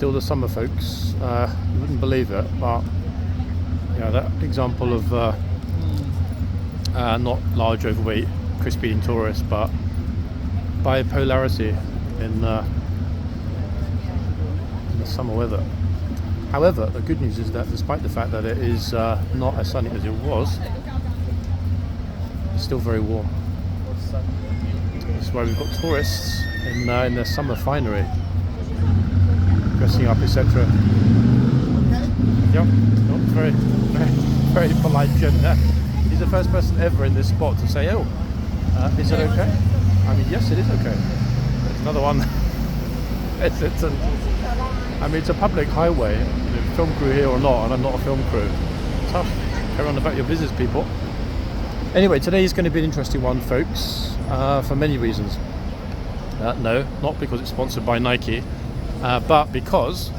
still the summer, folks. You wouldn't believe it, but yeah, that example of not large, overweight, crisp-eating tourists, but bipolarity in the summer weather. However, the good news is that despite the fact that it is not as sunny as it was, it's still very warm. That's why we've got tourists in their summer finery, dressing up, etc. Yep, very, very, very polite gent there. He's the first person ever in this spot to say, "Oh, is it okay?" I mean, yes, it is okay. There's another one. I mean, it's a public highway. You know, film crew here or not, and I'm not a film crew. Tough. Carry on about your business, people. Anyway, today is going to be an interesting one, folks, for many reasons. No, not because it's sponsored by Nike, but because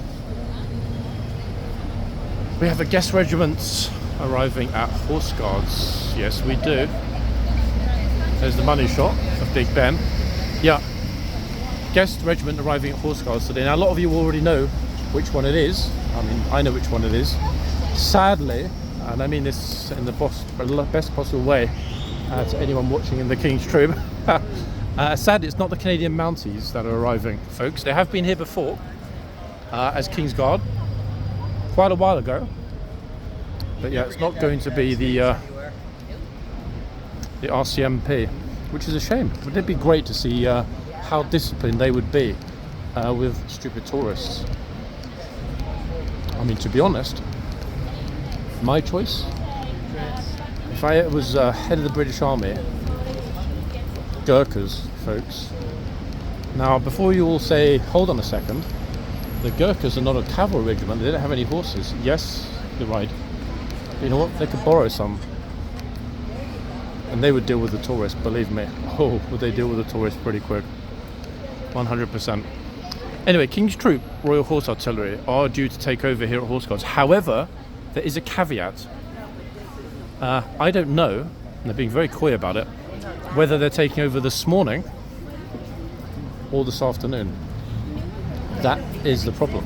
we have a guest regiment arriving at Horseguards. Yes, we do. There's the money shot of Big Ben. Yeah. Guest regiment arriving at Horseguards today. Now, a lot of you already know which one it is. I mean, I know which one it is. Sadly, and I mean this in the best possible way to anyone watching in the King's Troop, sadly, it's not the Canadian Mounties that are arriving, folks. They have been here before as Kingsguard quite a while ago. But yeah, it's not going to be the RCMP, which is a shame. Wouldn't it be great to see how disciplined they would be with stupid tourists? I mean, to be honest, my choice, if I was head of the British Army, Gurkhas, folks. Now, before you all say, hold on a second, the Gurkhas are not a cavalry regiment, they don't have any horses. Yes, you're right. But you know what, they could borrow some. And they would deal with the tourists, believe me. Oh, would they deal with the tourists pretty quick. 100%. Anyway, King's Troop Royal Horse Artillery are due to take over here at Horseguards. However, there is a caveat. I don't know, and they're being very coy about it, whether they're taking over this morning or this afternoon. That is the problem.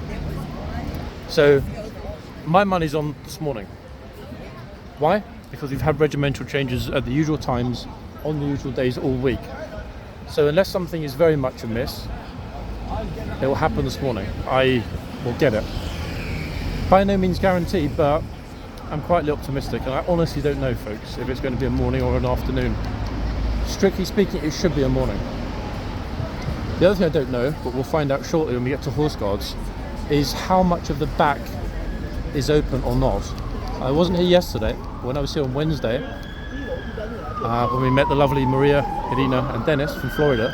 So, my money's on this morning. Why? Because we've had regimental changes at the usual times, on the usual days all week. So unless something is very much amiss, it will happen this morning. I will get it. By no means guaranteed, but I'm quietly optimistic, and I honestly don't know, folks, if it's going to be a morning or an afternoon. Strictly speaking, it should be a morning. The other thing I don't know, but we'll find out shortly when we get to Horseguards, is how much of the back is open or not. I wasn't here yesterday. When I was here on Wednesday, when we met the lovely Maria, Irina and Dennis from Florida,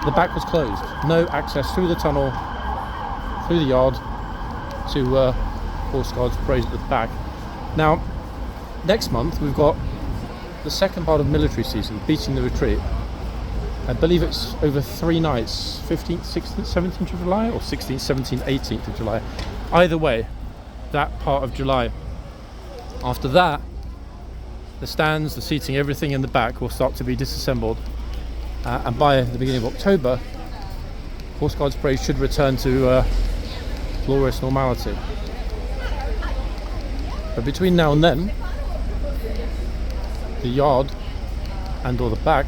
the back was closed. No access through the tunnel, through the yard to horseguardsparade at the back. Now, next month we've got the second part of military season, Beating the Retreat. I believe it's over 3 nights, 15th, 16th, 17th of July, or 16th, 17th, 18th of July. Either way, that part of July. After that, the stands, the seating, everything in the back will start to be disassembled, and by the beginning of October, horseguardsparade should return to glorious normality. But between now and then, the yard and or the back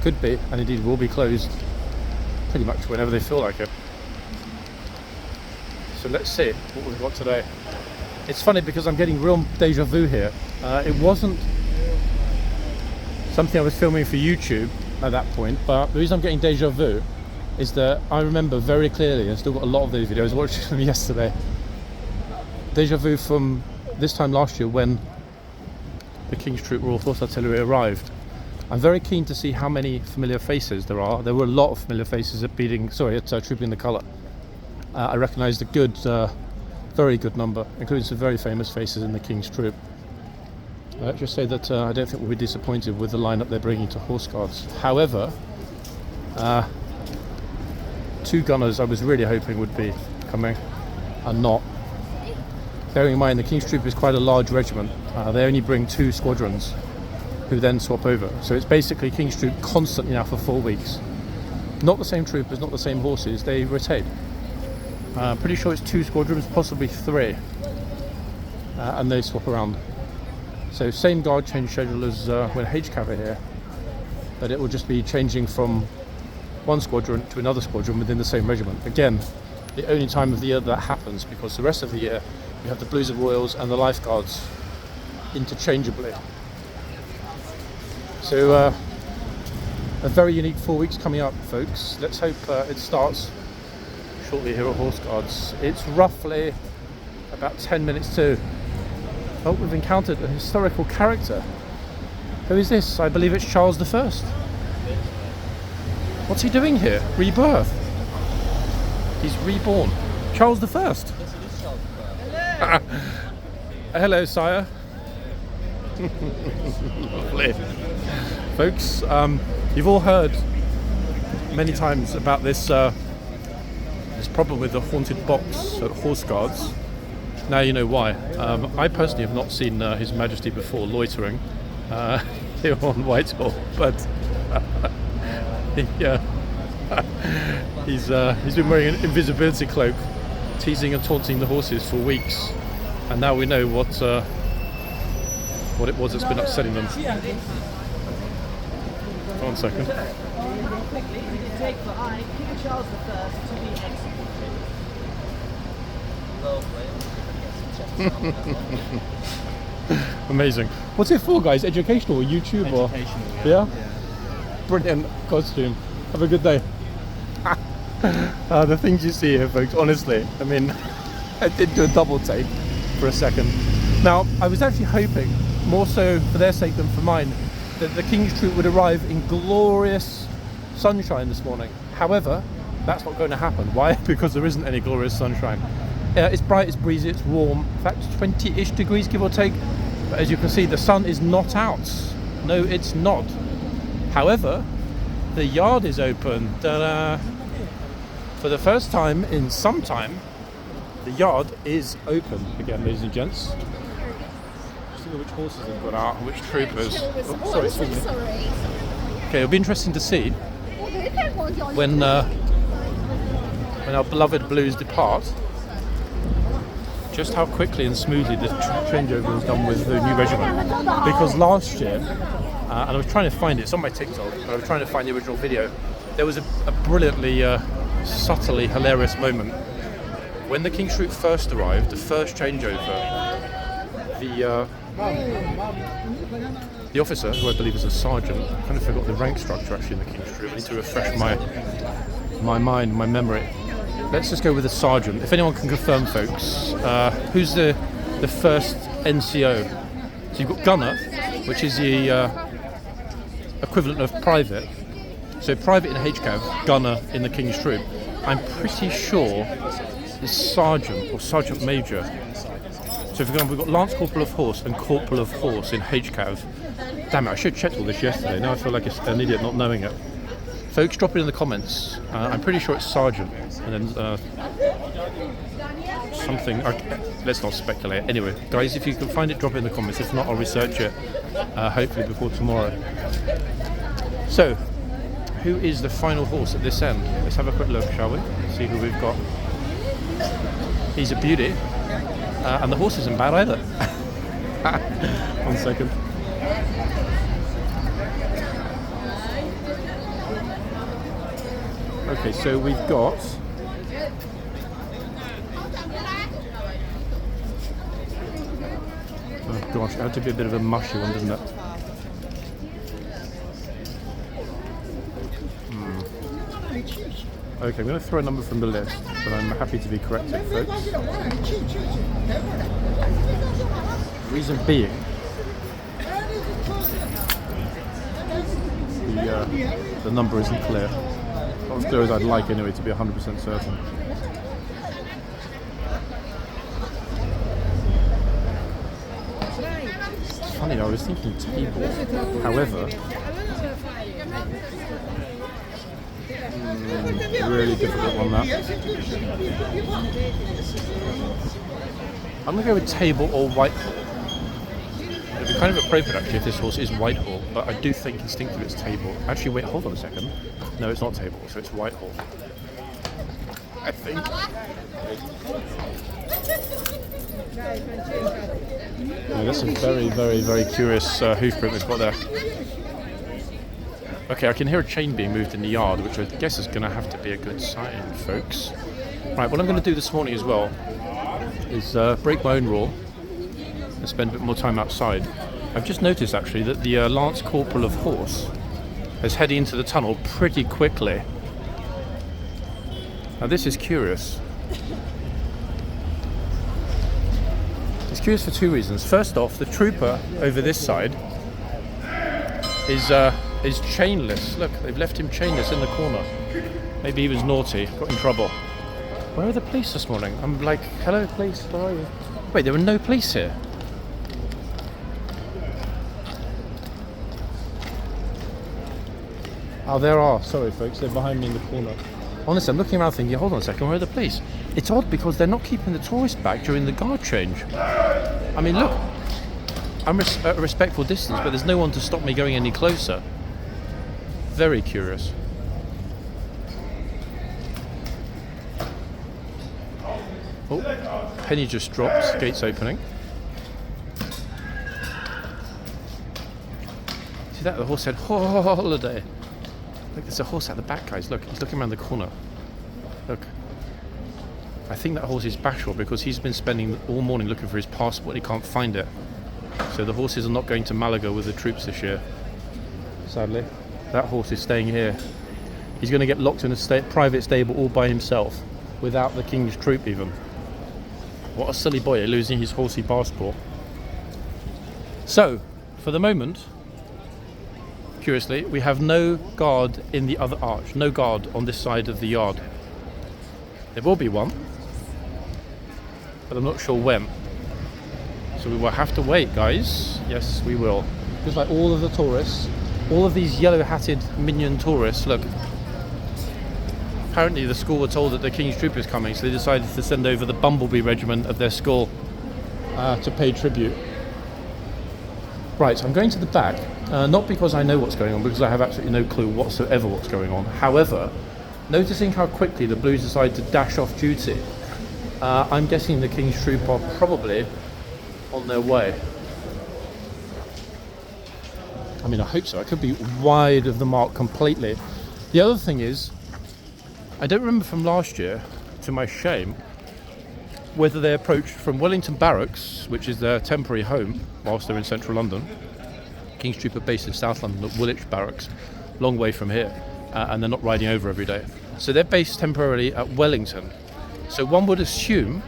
could be, and indeed will be, closed pretty much whenever they feel like it. So let's see what we've got today. It's funny because I'm getting real deja vu here. It wasn't something I was filming for YouTube at that point, but the reason I'm getting deja vu is that I remember very clearly, I still got a lot of those videos, I watched them yesterday, deja vu from this time last year when the King's Troop Royal Horse Artillery arrived. I'm very keen to see how many familiar faces there are. There were a lot of familiar faces at Trooping the Colour. I recognised a good, very good number, including some very famous faces in the King's Troop. Let's just say that I don't think we'll be disappointed with the lineup they're bringing to Horseguards. However, 2 gunners I was really hoping would be coming are not. Bearing in mind the King's Troop is quite a large regiment, they only bring 2 squadrons who then swap over. So it's basically King's Troop constantly now for 4 weeks. Not the same troopers, not the same horses, they rotate. Pretty sure it's 2 squadrons, possibly 3. And they swap around. So same guard change schedule as when HCAV are here, but it will just be changing from one squadron to another squadron within the same regiment. Again, the only time of the year that happens, because the rest of the year we have the Blues and Royals and the Lifeguards interchangeably. So a very unique 4 weeks coming up, folks. Let's hope it starts shortly here at Horseguards. It's roughly about 10 minutes to. Oh, we've encountered a historical character. Who is this? I believe it's Charles the First. What's he doing here? Rebirth. He's reborn. Charles the First. Hello. Hello, sire. Lovely. Folks, you've all heard many times about this problem with the haunted box at Horseguards. Now you know why. I personally have not seen His Majesty before loitering here on Whitehall, but he's been wearing an invisibility cloak, teasing and taunting the horses for weeks, and now we know what it was that's been upsetting them. One second. Take for I, King Charles I, to be executed. Amazing. What's it for, guys? Educational or YouTube? Educational, or yeah? Brilliant costume. Have a good day. The things you see here, folks, honestly, I mean, I did do a double take for a second. Now, I was actually hoping, more so for their sake than for mine, that the King's Troop would arrive in glorious sunshine this morning. However, that's not going to happen. Why? Because there isn't any glorious sunshine. It's bright, it's breezy, it's warm. In fact, 20-ish degrees, give or take. But as you can see, the sun is not out. No, it's not. However, the yard is open. Ta-da! For the first time in some time, the yard is open again, ladies and gents. Just look at which horses they've got out, and which troopers. Oh, sorry, excuse me. Okay, it'll be interesting to see when our beloved Blues depart, just how quickly and smoothly the changeover is done with the new regiment. Because last year, and I was trying to find it, it's on my TikTok, but I was trying to find the original video, there was a brilliantly, subtly hilarious moment. When the King's Troop first arrived, the first changeover, the officer, who I believe is a sergeant, I kind of forgot the rank structure actually in the King's Troop. I need to refresh my mind, my memory. Let's just go with the sergeant. If anyone can confirm, folks, who's the first NCO? So you've got gunner, which is the equivalent of private. So private in HCAV, gunner in the King's Troop. I'm pretty sure it's sergeant or sergeant major. So for example, we've got Lance Corporal of Horse and Corporal of Horse in HCAV. Damn it, I should have checked all this yesterday. Now I feel like an idiot not knowing it. Folks, drop it in the comments. I'm pretty sure it's sergeant. And then something, let's not speculate. Anyway, guys, if you can find it, drop it in the comments. If not, I'll research it, hopefully before tomorrow. So, who is the final horse at this end? Let's have a quick look, shall we? See who we've got. He's a beauty. And the horse isn't bad either. 1 second. Okay, so we've got oh gosh, it had to be a bit of a mushy one, didn't it? Okay, I'm going to throw a number from the list, but I'm happy to be corrected, folks. Reason being, the number isn't clear. Not as clear as I'd like anyway, to be 100% certain. It's funny, I was thinking table. However, really difficult one, that. I'm going to go with table or Whitehall. It'd be kind of appropriate actually if this horse is Whitehall, but I do think instinctively it's table. Actually, wait, hold on a second. No, it's not Table, so it's Whitehall. I think. Yeah, that's a very, very, very curious hoof print we've got there. Okay, I can hear a chain being moved in the yard, which I guess is going to have to be a good sign, folks. Right, what I'm going to do this morning as well is break my own rule and spend a bit more time outside. I've just noticed actually that the Lance Corporal of Horse is heading into the tunnel pretty quickly. Now this is curious. It's curious for two reasons. First off, the trooper over this side is chainless. Look, they've left him chainless in the corner. Maybe he was naughty, got in trouble. Where are the police this morning? I'm like, hello police, where are you? Wait, there were no police here. Oh, there are. Sorry folks, they're behind me in the corner. Honestly, I'm looking around thinking, hold on a second, where are the police? It's odd because they're not keeping the tourists back during the guard change. I mean, look, I'm at a respectful distance, but there's no one to stop me going any closer. Very curious. Oh, penny just dropped, gates opening. See that? The horse said, holiday. Look, there's a horse at the back, guys. Look, he's looking around the corner. Look. I think that horse is Bashor because he's been spending all morning looking for his passport and he can't find it. So the horses are not going to Malaga with the troops this year. Sadly. That horse is staying here. He's going to get locked in a private stable all by himself, without the king's troop even. What a silly boy, losing his horsey passport. So, for the moment, curiously, we have no guard in the other arch, no guard on this side of the yard. There will be one, but I'm not sure when. So we will have to wait, guys. Yes, we will. Just like all of the tourists, all of these yellow-hatted minion tourists, look. Apparently the school were told that the King's Troop is coming, so they decided to send over the Bumblebee Regiment of their school to pay tribute. Right, so I'm going to the back, not because I know what's going on, because I have absolutely no clue whatsoever what's going on. However, noticing how quickly the Blues decide to dash off duty, I'm guessing the King's Troop are probably on their way. I mean, I hope so. I could be wide of the mark completely. The other thing is, I don't remember from last year, to my shame, whether they approached from Wellington Barracks, which is their temporary home whilst they're in central London. King's Troop are based in South London at Woolwich Barracks, long way from here, and they're not riding over every day. So they're based temporarily at Wellington. So one would assume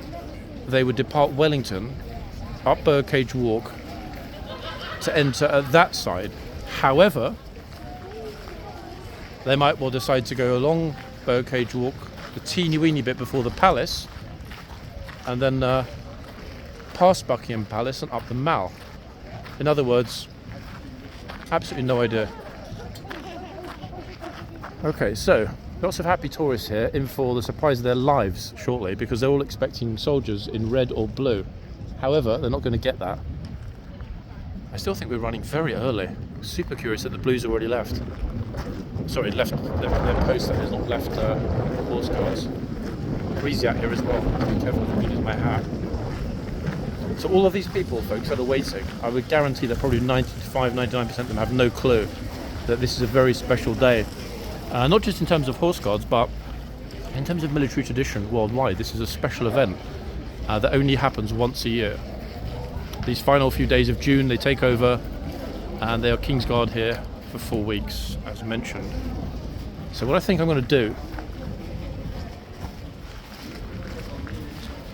they would depart Wellington, up Birdcage Walk, to enter at that side. However, they might well decide to go along Birdcage Walk, the teeny weeny bit before the palace, and then past Buckingham Palace and up the Mall. In other words, absolutely no idea. Okay, so lots of happy tourists here in for the surprise of their lives shortly, because they're all expecting soldiers in red or blue. However, they're not going to get that. I still think we're running very early. Super curious that the Blues already left. Sorry, left their post, that is, not left horse guards. Breezy out here as well. Be careful if I lose my hat. So all of these people, folks, that are waiting, I would guarantee that probably 95-99% of them have no clue that this is a very special day. Not just in terms of horse guards, but in terms of military tradition worldwide. This is a special event that only happens once a year. These final few days of June, they take over, and they are Kingsguard here for 4 weeks, as mentioned. So what I think I'm going to do,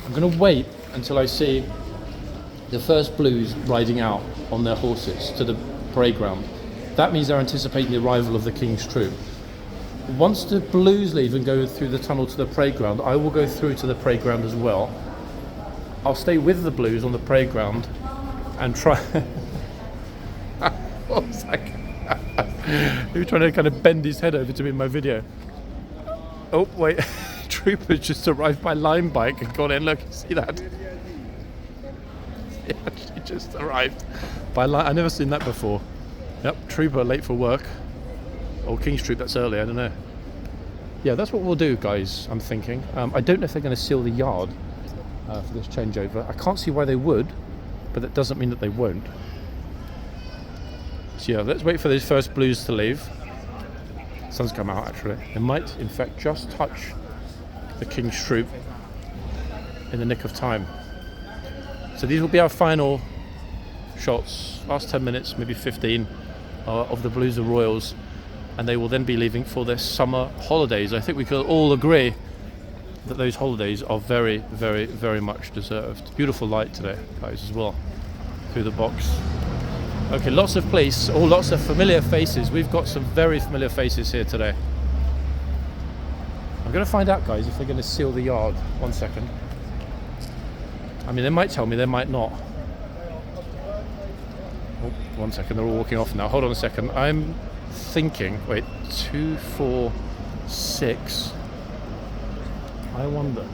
I'm going to wait until I see the first Blues riding out on their horses to the parade ground. That means they're anticipating the arrival of the King's Troop. Once the Blues leave and go through the tunnel to the parade ground, I will go through to the parade ground as well. I'll stay with the Blues on the parade ground and try... What was that? He was trying to kind of bend his head over to me in my video. Oh, wait. Troopers just arrived by line bike and got in. Look, see that? He actually just arrived by line. I've never seen that before. Yep, trooper late for work. Or King's Troop, that's early, I don't know. yeah, that's what we'll do, guys, I'm thinking. I don't know if they're going to seal the yard for this changeover. I can't see why they would, but that doesn't mean that they won't. So yeah, let's wait for those first blues to leave. Sun's come out, actually. They might, in fact, just touch the King's troop in the nick of time. So these will be our final shots, last 10 minutes, maybe 15, of the Blues and Royals, and they will then be leaving for their summer holidays. I think we could all agree that those holidays are very, very, very much deserved. Beautiful light today, guys, as well, through the box. Okay, lots of police, lots of familiar faces. We've got some very familiar faces here today. I'm going to find out, guys, if they're going to seal the yard. 1 second. I mean, they might tell me, they might not. Oh, 1 second, they're all walking off now. Hold on a second. I'm thinking, wait, 2, 4, 6. I wonder.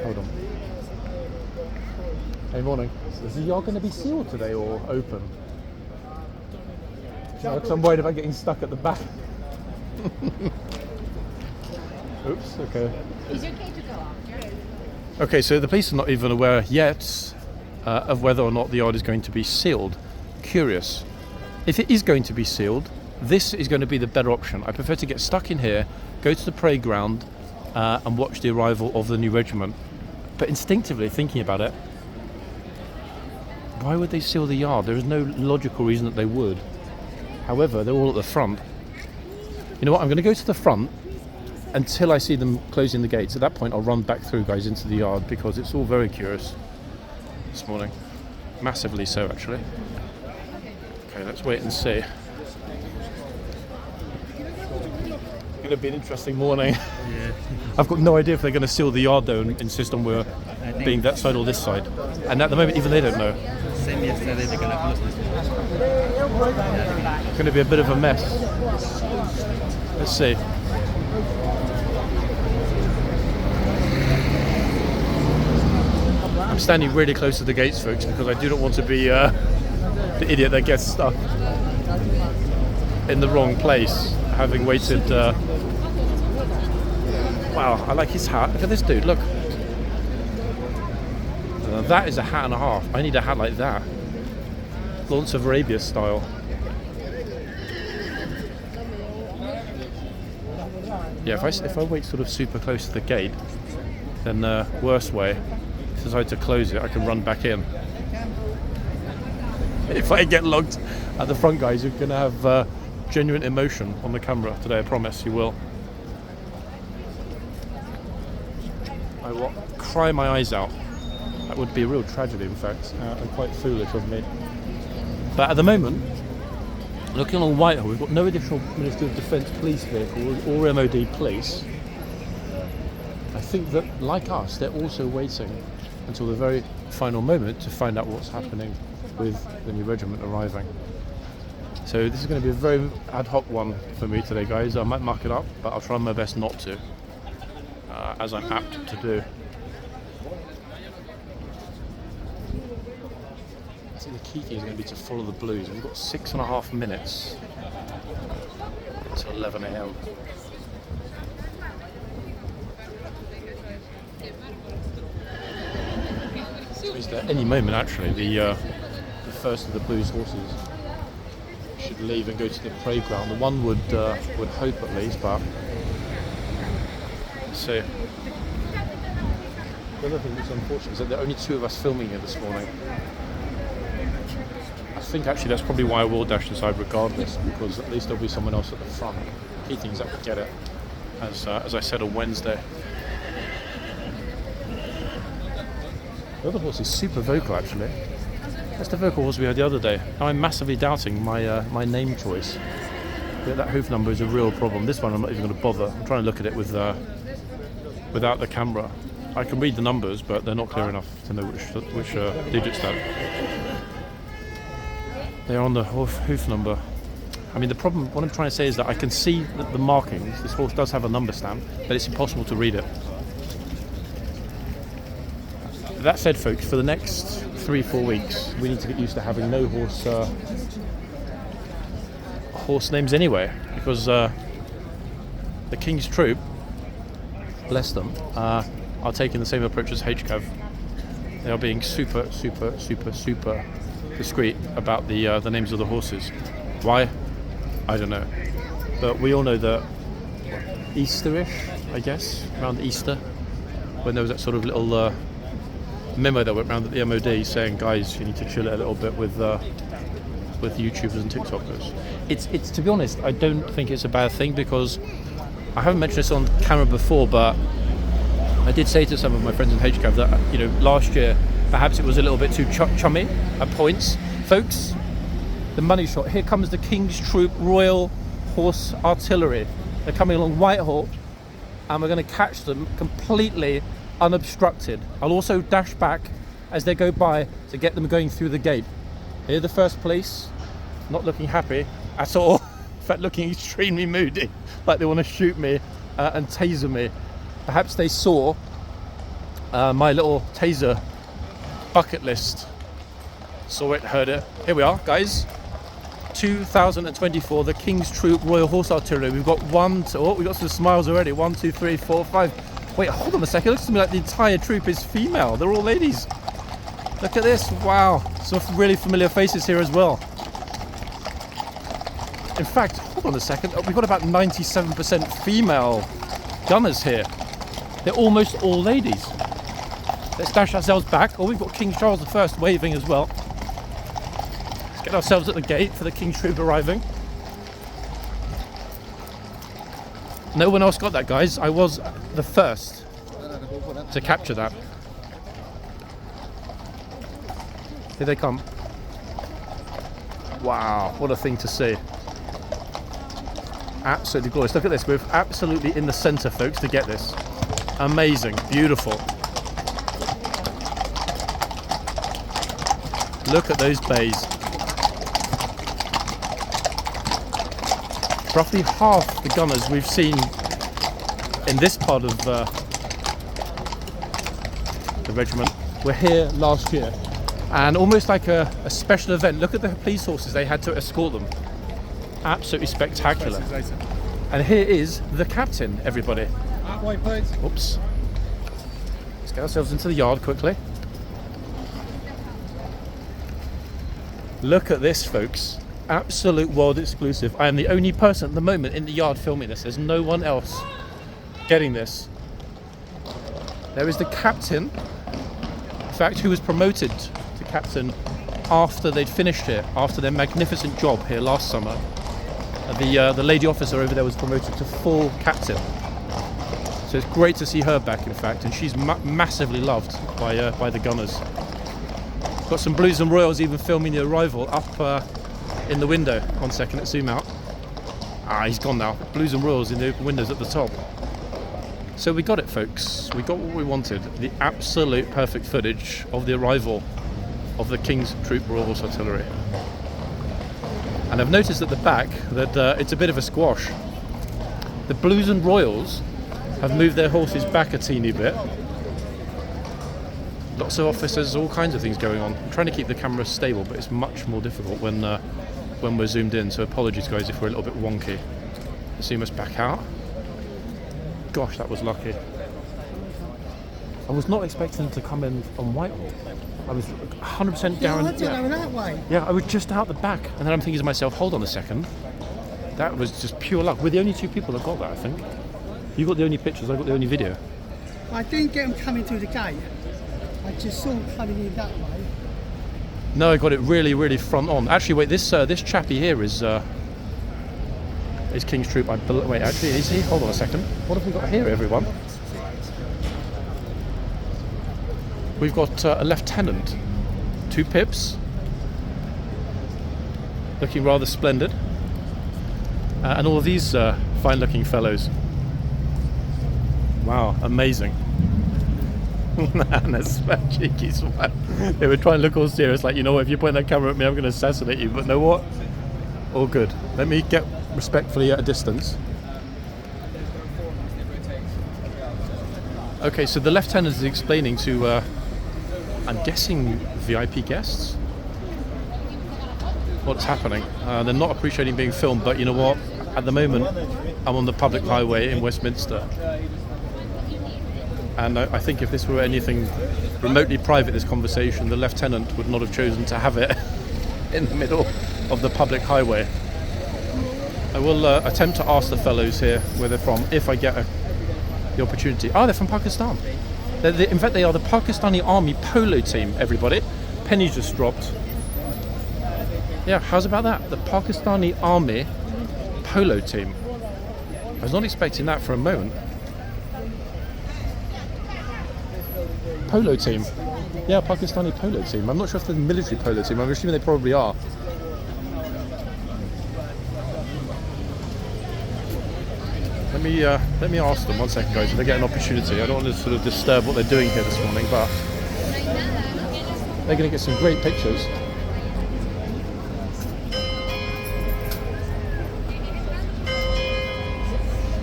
Hold on. Hey, morning. Is the yard going to be sealed today or open? No, 'cause I'm worried about getting stuck at the back. Oops, okay. Is it okay to go off? Okay, so the police are not even aware yet of whether or not the yard is going to be sealed. Curious. If it is going to be sealed, this is going to be the better option. I prefer to get stuck in here, go to the parade ground, and watch the arrival of the new regiment. But instinctively, thinking about it, why would they seal the yard? There is no logical reason that they would. However, they're all at the front. You know what? I'm going to go to the front until I see them closing the gates. At that point, I'll run back through, guys, into the yard, because it's all very curious this morning. Massively so, actually. Okay, let's wait and see. It's going to be an interesting morning. Yeah. I've got no idea if they're going to seal the yard, though, and insist on we're being that side or this side. And at the moment, even they don't know. Same yesterday, they're gonna close this one. It's going to be a bit of a mess. Let's see. I'm standing really close to the gates, folks, because I do not want to be the idiot that gets stuck in the wrong place, having waited. Wow, I like his hat. Look at this dude, look. That is a hat and a half. I need a hat like that. Lawrence of Arabia style. Yeah, if I wait sort of super close to the gate, then the worst way, if I decide to close it, I can run back in. If I get logged at the front, guys, you're going to have genuine emotion on the camera today, I promise you will. I will cry my eyes out. That would be a real tragedy, in fact, and quite foolish of me. But at the moment, looking along Whitehall, we've got no additional Ministry of Defence police vehicles or MOD police. I think that, like us, they're also waiting until the very final moment to find out what's happening with the new regiment arriving. So this is going to be a very ad hoc one for me today, guys. I might muck it up, but I'll try my best not to, as I'm apt to do. I think the key thing is going to be to follow the blues. We've got 6.5 minutes until 11 a.m. So is there any moment, actually, the first of the blues horses should leave and go to the parade ground. The one would hope, at least, but let's see. The other thing that's unfortunate is that there are only 2 of us filming here this morning. I think actually that's probably why I will dash this side regardless, because at least there'll be someone else at the front. Key thing is that we get it, as I said on Wednesday. The other horse is super vocal, actually. That's the vocal horse we had the other day. Now I'm massively doubting my name choice. Yeah, that hoof number is a real problem. This one I'm not even going to bother. I'm trying to look at it with without the camera. I can read the numbers, but they're not clear enough to know which digits that. They're on the hoof number. I mean, the problem, what I'm trying to say is that I can see the markings. This horse does have a number stamp, but it's impossible to read it. That said, folks, for the next 3-4 weeks, we need to get used to having no horse names anyway, because the King's Troop, bless them, are taking the same approach as HCAV. They are being super discreet about the names of the horses. Why? I don't know. But we all know that Easterish, I guess, around Easter, when there was that sort of little memo that went around at the MOD saying, guys, you need to chill it a little bit with YouTubers and TikTokers. It's to be honest, I don't think it's a bad thing, because I haven't mentioned this on camera before, but I did say to some of my friends in HCAV that, you know, last year perhaps it was a little bit too chummy at points. Folks, the money shot. Here comes the King's Troop Royal Horse Artillery. They're coming along Whitehall, and we're going to catch them completely unobstructed. I'll also dash back as they go by to get them going through the gate. Here the first police, not looking happy at all. In fact, looking extremely moody, like they want to shoot me and taser me. Perhaps they saw my little taser bucket list. Saw it, heard it. Here we are, guys. 2024, the King's Troop Royal Horse Artillery. We've got we've got some smiles already. 1, 2, 3, 4, 5. Wait, hold on a second. It looks to me like the entire troop is female. They're all ladies. Look at this. Wow. Some really familiar faces here as well. In fact, hold on a second. We've got about 97% female gunners here. They're almost all ladies. Let's dash ourselves back. Oh, we've got King Charles I waving as well. Let's get ourselves at the gate for the King's Troop arriving. No one else got that, guys. I was the first to capture that. Here they come. Wow, what a thing to see. Absolutely glorious. Look at this. We're absolutely in the centre, folks, to get this. Amazing. Beautiful. Look at those bays. Roughly half the gunners we've seen in this part of the regiment were here last year. And almost like a special event. Look at the police horses they had to escort them. Absolutely spectacular. And here is the captain, everybody. Oops. Let's get ourselves into the yard quickly. Look at this, folks. Absolute world exclusive. I am the only person at the moment in the yard filming this. There's no one else getting this. There is the captain, in fact, who was promoted to captain after they'd finished here, after their magnificent job here last summer. The lady officer over there was promoted to full captain. So it's great to see her back, in fact, and she's massively loved by the gunners. Got some Blues and Royals even filming the arrival up in the window. 1 second, let's zoom out. He's gone now. Blues and Royals in the open windows at the top. So we got it, folks. We got what we wanted. The absolute perfect footage of the arrival of the King's Troop Royal Horse Artillery. And I've noticed at the back that it's a bit of a squash. The Blues and Royals have moved their horses back a teeny bit. Lots of officers, all kinds of things going on. I'm trying to keep the camera stable, but it's much more difficult when we're zoomed in. So apologies, guys, if we're a little bit wonky. Zoom us back out. Gosh, that was lucky. I was not expecting to come in on Whitehall. I was 100% guaranteed. that way. Yeah, I was just out the back, and then I'm thinking to myself, hold on a second. That was just pure luck. We're the only two people that got that, I think. You got the only pictures, I got the only video. I didn't get them coming through the gate. I just saw them coming in that way. No, I got it really, really front on. Actually, wait, this chappie here is King's Troop. Wait, actually, is he? Hold on a second. What have we got here, everyone? We've got a lieutenant, 2 pips, looking rather splendid, and all of these fine-looking fellows. Wow, amazing. And a cheeky smile. They were trying to look all serious, like, you know what, if you point that camera at me, I'm going to assassinate you. But know what? All good. Let me get respectfully at a distance. Okay, so the lieutenant is explaining to, I'm guessing, VIP guests what's happening. They're not appreciating being filmed, but you know what? At the moment, I'm on the public highway in Westminster. And I think if this were anything remotely private, this conversation, the lieutenant would not have chosen to have it in the middle of the public highway. I will attempt to ask the fellows here where they're from if I get the opportunity. Oh, they're from Pakistan. In fact, they are the Pakistani Army polo team, everybody. Pennies just dropped. Yeah, how's about that? The Pakistani Army polo team. I was not expecting that for a moment. Polo team. Yeah, Pakistani polo team. I'm not sure if they're the military polo team. I'm assuming they probably are. Let me ask them 1 second, guys, if they get an opportunity. I don't want to sort of disturb what they're doing here this morning, but they're going to get some great pictures.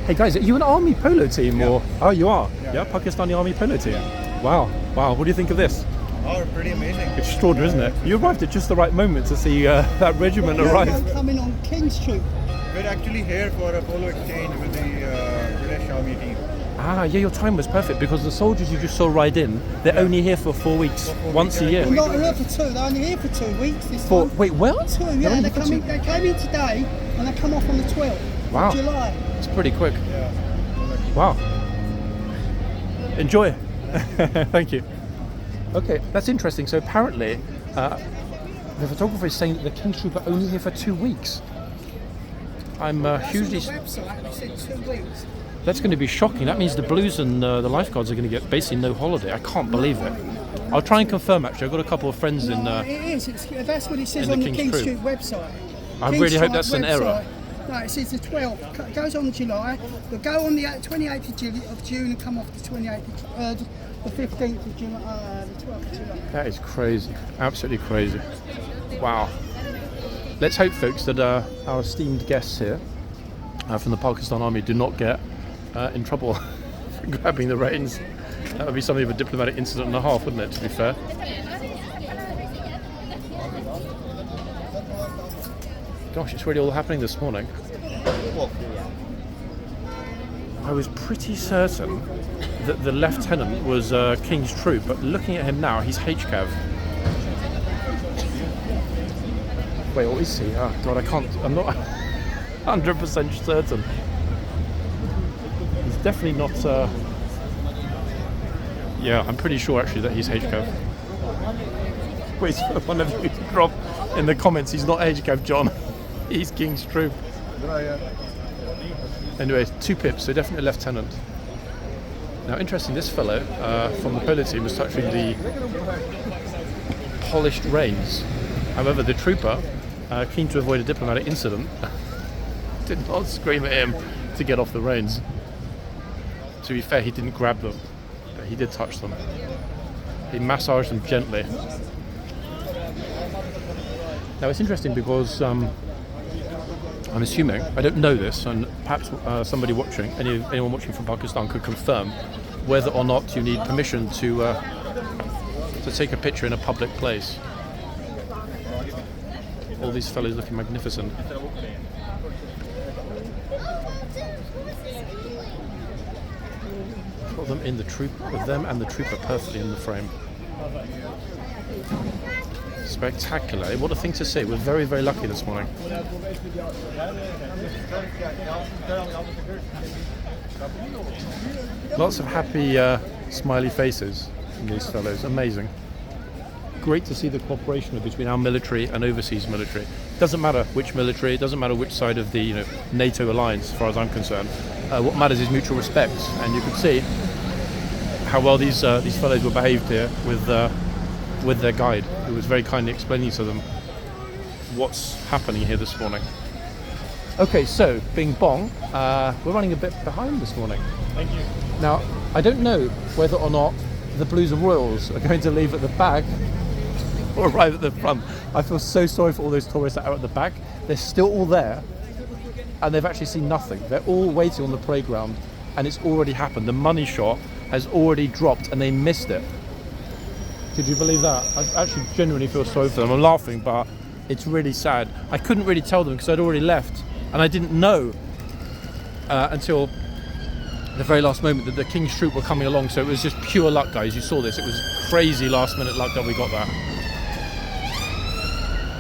Hey guys, are you an army polo team or? Oh, you are. Yeah, Pakistani Army polo team. Wow. What do you think of this? Oh, pretty amazing. Extraordinary, isn't it? You arrived at just the right moment to see that regiment arrive. I'm coming on King's Troop. We're actually here for a polo exchange with the British Army team. Ah, yeah, your time was perfect because the soldiers you just saw ride in, they're only here for 4 weeks, once a year. They're not here for 2, they're only here for 2 weeks this time. Wait, well? 2, yeah, they came in today and they come off on the 12th Wow. of July. It's pretty quick. Yeah. Wow. Enjoy. Thank you. Okay, that's interesting. So apparently, the photographer is saying that the King's Troop are only here for 2 weeks. I'm hugely... That's on the website, they said 2 weeks. That's going to be shocking. That means the Blues and the Lifeguards are going to get basically no holiday. I can't believe it. I'll try and confirm, actually. I've got a couple of friends in... No, it is. That's what it says in on the the King's King's Troop. Troop website. I King's really hope Troop that's an error. website. No, it says the 12th. It goes on July. They'll go on the 28th of June and come off the 28th, the 15th of July, the 12th of July. That is crazy. Absolutely crazy. Wow. Let's hope, folks, that our esteemed guests here from the Pakistan Army do not get in trouble for grabbing the reins. That would be something of a diplomatic incident and a half, wouldn't it, to be fair? Gosh, it's really all happening this morning. I was pretty certain that the lieutenant was King's Troop, but looking at him now, he's HCAV. Wait, what is he? Oh God, I'm not 100% certain. He's definitely not, yeah, I'm pretty sure actually that he's HCAV. Wait, one of you to drop in the comments, he's not HCAV, John. He's King's Troop. Anyway, 2 pips, so definitely a lieutenant. Now, interesting, this fellow from the polo team was touching the polished reins. However, the trooper, keen to avoid a diplomatic incident, did not scream at him to get off the reins. To be fair, he didn't grab them, but he did touch them. He massaged them gently. Now, it's interesting because I'm assuming, I don't know this, and perhaps somebody watching, anyone watching from Pakistan could confirm whether or not you need permission to take a picture in a public place. All these fellows looking magnificent. Got them in the troop, with them and the trooper perfectly in the frame. Spectacular. What a thing to see. We're very, very lucky this morning. Lots of happy, smiley faces from these fellows. Amazing. Great to see the cooperation between our military and overseas military. Doesn't matter which military, it doesn't matter which side of the NATO alliance, as far as I'm concerned. What matters is mutual respect, and you can see how well these fellows were behaved here with their guide, who was very kindly explaining to them what's happening here this morning. Okay, so Bing Bong, we're running a bit behind this morning. Thank you. Now, I don't know whether or not the Blues and Royals are going to leave at the back or arrive at the front. I feel so sorry for all those tourists that are at the back. They're still all there, and they've actually seen nothing. They're all waiting on the parade ground, and it's already happened. The money shot has already dropped, and they missed it. Could you believe that? I actually genuinely feel sorry for them. I'm laughing, but it's really sad. I couldn't really tell them because I'd already left, and I didn't know until the very last moment that the King's troop were coming along. So it was just pure luck, guys. You saw this. It was crazy last minute luck that we got that.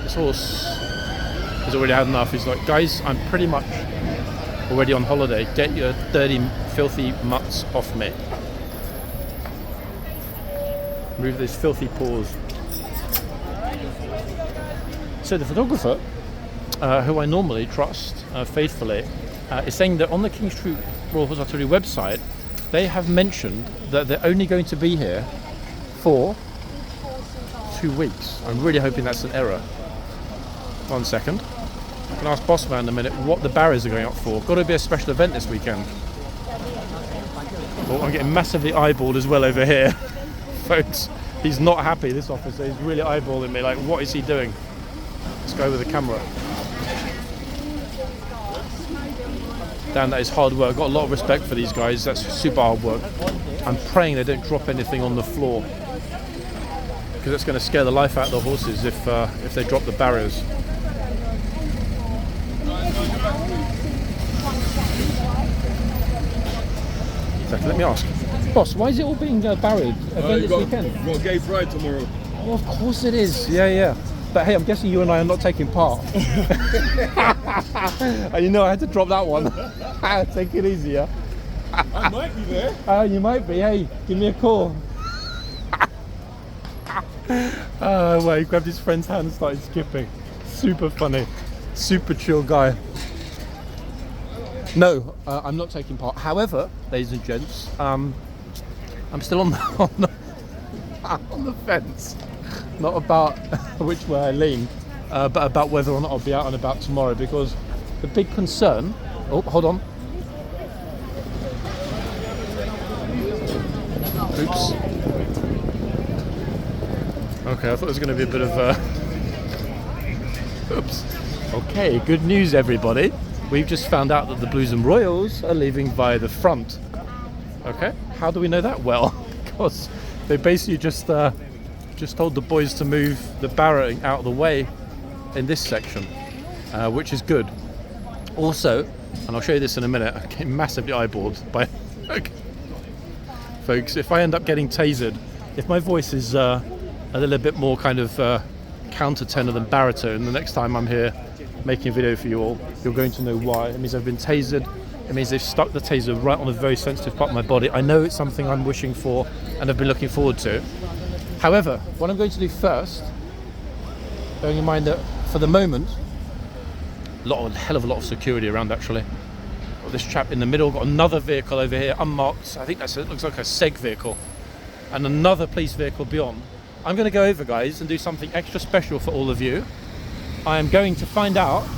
This horse has already had enough. He's like, guys, I'm pretty much already on holiday. Get your dirty, filthy mutts off me. Remove those filthy paws. So the photographer, who I normally trust faithfully, is saying that on the King's Troop Royal Horse Artillery website, they have mentioned that they're only going to be here for 2 weeks. I'm really hoping that's an error. 1 second. I can ask Bossman in a minute what the barriers are going up for. Got to be a special event this weekend. Oh, I'm getting massively eyeballed as well over here. Folks, he's not happy, this officer. He's really eyeballing me, like, what is he doing? Let's go with the camera. Damn, that is hard work. I've got a lot of respect for these guys. That's super hard work. I'm praying they don't drop anything on the floor, because it's going to scare the life out of the horses if they drop the barriers. Exactly. Let me ask, boss, why is it all being barriered this weekend? You've got Gay Pride tomorrow. Oh, of course it is. Yeah. But hey, I'm guessing you and I are not taking part. And you know I had to drop that one. Take it easy, yeah? I might be there. You might be. Hey, give me a call. Well, he grabbed his friend's hand and started skipping. Super funny. Super chill guy. No, I'm not taking part. However, ladies and gents, I'm still on the fence. Not about which way I lean, but about whether or not I'll be out and about tomorrow, because the big concern... Oh, hold on. Oops. Okay, I thought it was going to be a bit of Oops. Okay, good news, everybody. We've just found out that the Blues and Royals are leaving via the front. Okay, how do we know that? Well, because they basically just told the boys to move the barrowing out of the way in this section, which is good. Also, and I'll show you this in a minute, I'm getting massively eyeballed by folks. If I end up getting tasered, if my voice is a little bit more kind of counter tenor than baritone, the next time I'm here making a video for you all, you're going to know why. It means I've been tasered. It means they've stuck the taser right on a very sensitive part of my body. I know it's something I'm wishing for and I've been looking forward to. However, what I'm going to do first, bearing in mind that for the moment, a hell of a lot of security around actually. Got this chap in the middle, got another vehicle over here, unmarked. I think it looks like a SEG vehicle, and another police vehicle beyond. I'm going to go over, guys, and do something extra special for all of you. I am going to find out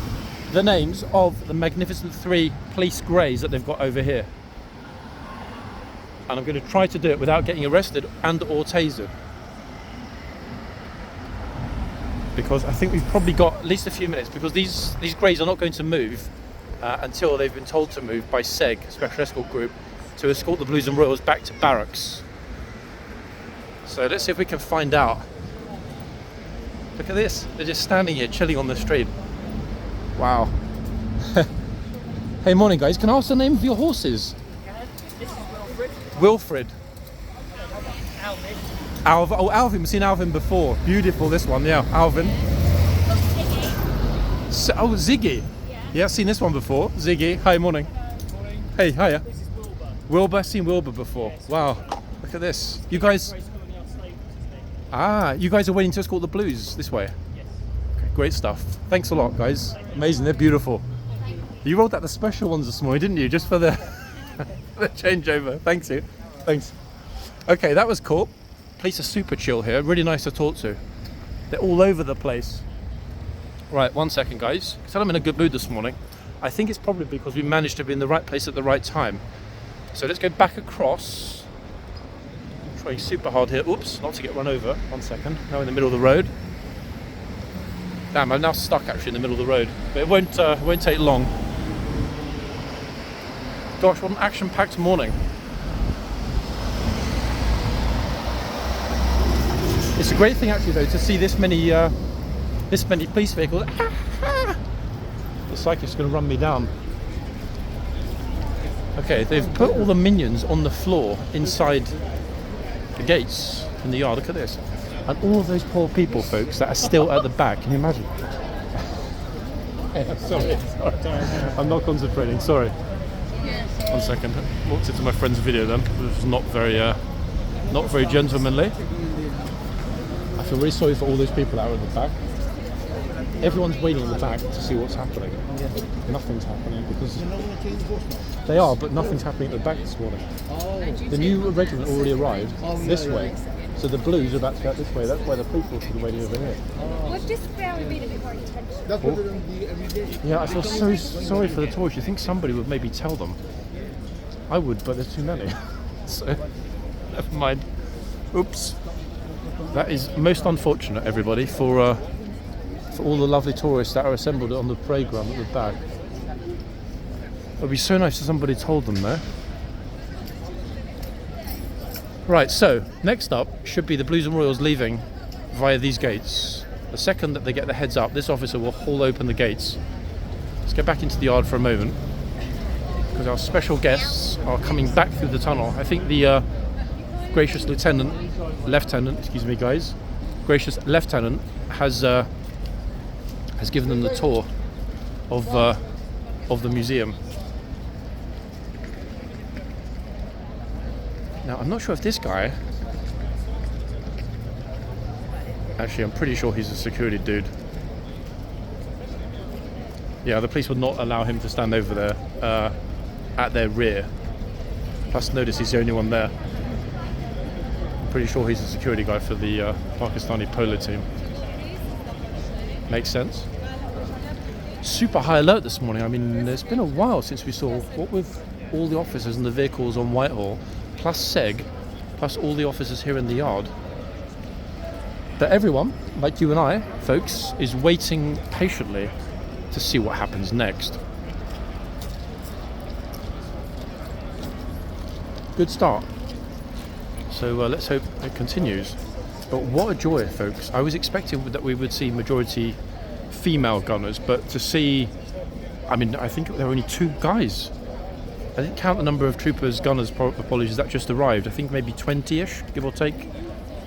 the names of the magnificent 3 police greys that they've got over here. And I'm going to try to do it without getting arrested and or tasered. Because I think we've probably got at least a few minutes, because these greys are not going to move until they've been told to move by SEG, Special Escort Group, to escort the Blues and Royals back to barracks. So let's see if we can find out. Look at this, they're just standing here chilling on the street. Wow. Hey, morning guys, can I ask the name of your horses? This is Wilfred. Wilfred. Alvin. Alvin. Oh, Alvin, we've seen Alvin before. Beautiful, this one, yeah, Alvin. Oh, Ziggy. Yeah, I've seen this one before. Ziggy, hi, morning. Morning. Hey, hiya. This is Wilbur. Wilbur, I've seen Wilbur before. Wow, look at this. You guys... you guys are waiting to escort the Blues this way? Yes. Okay, great stuff. Thanks a lot, guys. Amazing, they're beautiful. You rolled out the special ones this morning, didn't you? Just for the, the changeover. Thanks, you. Thanks. Okay, that was cool. Police are super chill here. Really nice to talk to. They're all over the place. Right, 1 second, guys. I said I'm in a good mood this morning. I think it's probably because we managed to be in the right place at the right time. So let's go back across. Trying super hard here. Oops, not to get run over. 1 second. Now in the middle of the road. Damn, I'm now stuck actually in the middle of the road. But it won't take long. Gosh, what an action-packed morning. It's a great thing actually though to see this many police vehicles. The cyclist's going to run me down. Okay, they've put all the minions on the floor inside the gates in the yard. Look at this. And all of those poor people, folks, that are still at the back. Can you imagine? Sorry. I'm not concentrating, sorry. 1 second. Walked into my friend's video then, which was not very gentlemanly. I feel really sorry for all those people that are at the back. Everyone's waiting in the back to see what's happening. Nothing's happening because they are, but nothing's happening at the back this morning. The new regiment already arrived this way, so the blues are about to go out this way. That's why the police force is waiting over here. We've just found been a bit more intentional. Yeah, I feel so sorry for the tourists. You think somebody would maybe tell them? I would, but there's too many. So, never mind. Oops. That is most unfortunate, everybody, for all the lovely tourists that are assembled on the parade ground at the back. It would be so nice if somebody told them there. Right, so next up should be the Blues and Royals leaving via these gates. The second that they get the heads up, this officer will haul open the gates. Let's get back into the yard for a moment, because our special guests are coming back through the tunnel. I think the gracious lieutenant, excuse me guys, gracious lieutenant has given them the tour of the museum. Now I'm not sure if this guy, actually I'm pretty sure he's a security dude. Yeah, the police would not allow him to stand over there at their rear. Plus notice he's the only one there. I'm pretty sure he's a security guy for the Pakistani polo team. Makes sense. Super high alert this morning. I mean, it's been a while since we saw, what with all the officers and the vehicles on Whitehall, plus SEG, plus all the officers here in the yard, that everyone, like you and I, folks, is waiting patiently to see what happens next. Good start. So let's hope it continues. But what a joy, folks. I was expecting that we would see majority female gunners, but to see, I mean, I think there were only 2 guys. I didn't count the number of troopers, gunners, apologies, that just arrived. I think maybe 20-ish, give or take.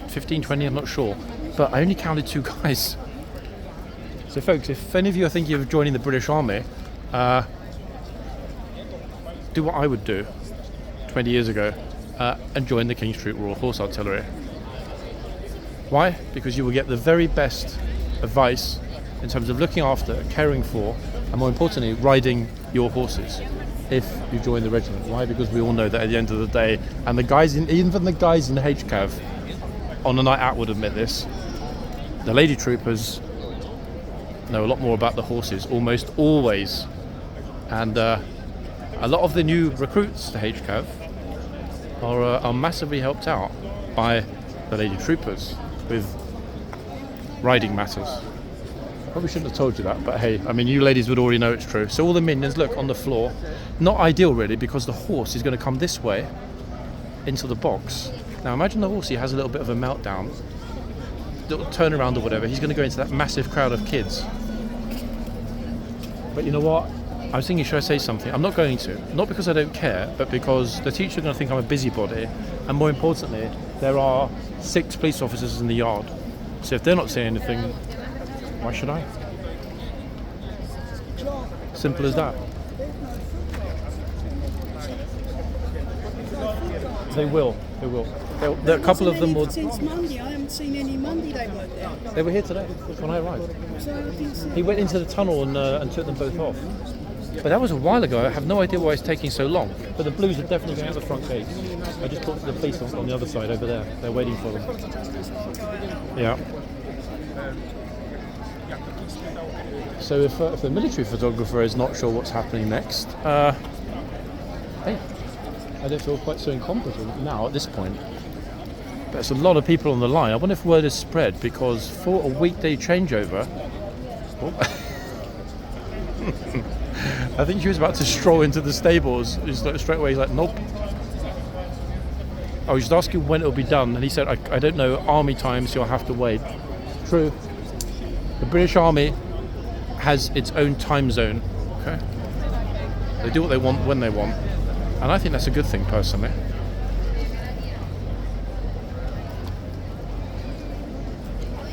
15, 20, I'm not sure. But I only counted 2 guys. So folks, if any of you are thinking of joining the British Army, do what I would do 20 years ago, and join the King's Troop Royal Horse Artillery. Why? Because you will get the very best advice in terms of looking after, caring for, and more importantly, riding your horses if you join the regiment. Why? Because we all know that at the end of the day, and the guys even the guys in the HCAV on a night out would admit this, the lady troopers know a lot more about the horses, almost always. And a lot of the new recruits to HCAV are massively helped out by the lady troopers with riding matters. Probably shouldn't have told you that, but hey, I mean, you ladies would already know it's true. So all the minions, look, on the floor. Not ideal, really, because the horse is going to come this way into the box. Now imagine the horsey has a little bit of a meltdown, little turnaround or whatever. He's going to go into that massive crowd of kids. But you know what? I was thinking, should I say something? I'm not going to. Not because I don't care, but because the teachers are going to think I'm a busybody. And more importantly, there are 6 police officers in the yard. So if they're not saying anything, why should I? Simple as that. They will. A couple of them will. Since Monday, I haven't seen any Monday they weren't there. They were here today when I arrived. So I didn't see. He went into the tunnel and took them both off. But that was a while ago. I have no idea why it's taking so long. But the Blues are definitely going out the front gates. I just talked to the police on the other side over there. They're waiting for them. Yeah. So if the military photographer is not sure what's happening next, hey, I don't feel quite so incompetent now at this point. There's a lot of people on the line. I wonder if word is spread, because for a weekday changeover, I think he was about to stroll into the stables. He's like, straight away, he's like, nope. I was just asking when it'll be done, and he said, I don't know, army time, so you'll have to wait. True. The British Army has its own time zone. Okay. They do what they want when they want. And I think that's a good thing, personally.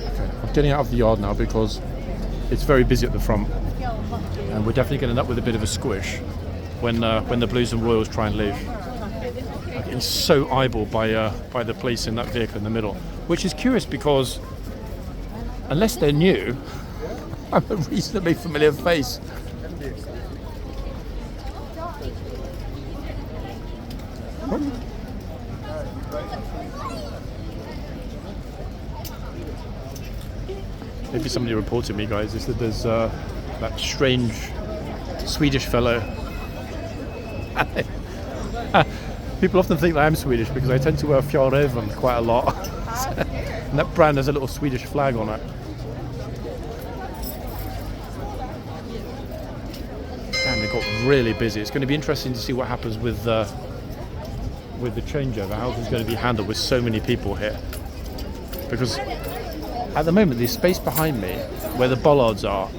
Okay, I'm getting out of the yard now because it's very busy at the front, and we're definitely going to end up with a bit of a squish when the Blues and Royals try and leave. I'm getting so eyeballed by the police in that vehicle in the middle, which is curious because unless they're new, I'm a reasonably familiar face. Maybe somebody reported me, guys. They said there's that strange Swedish fellow. People often think that I'm Swedish because I tend to wear fjällräven quite a lot. And that brand has a little Swedish flag on it. Damn, they got really busy. It's going to be interesting to see what happens with the changeover. How it's going to be handled with so many people here. Because at the moment, the space behind me, where the bollards are,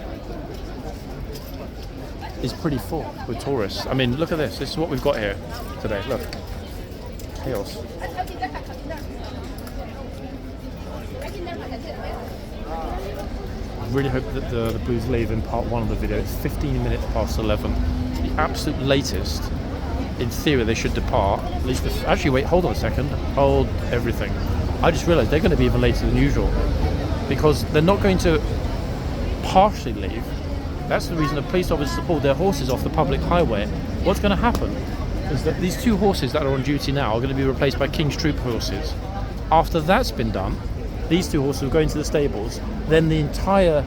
is pretty full with tourists. I mean, look at this. This is what we've got here today. Look. Chaos. I really hope that the Blues leave in part 1 of the video. It's 15 minutes past 11. The absolute latest, in theory, they should depart. At least actually, wait, hold on a second. Hold everything. I just realised they're going to be even later than usual because they're not going to partially leave. That's the reason the police officers pulled their horses off the public highway. What's going to happen is that these 2 horses that are on duty now are going to be replaced by King's Troop horses. After that's been done, these 2 horses will go into the stables. Then the entire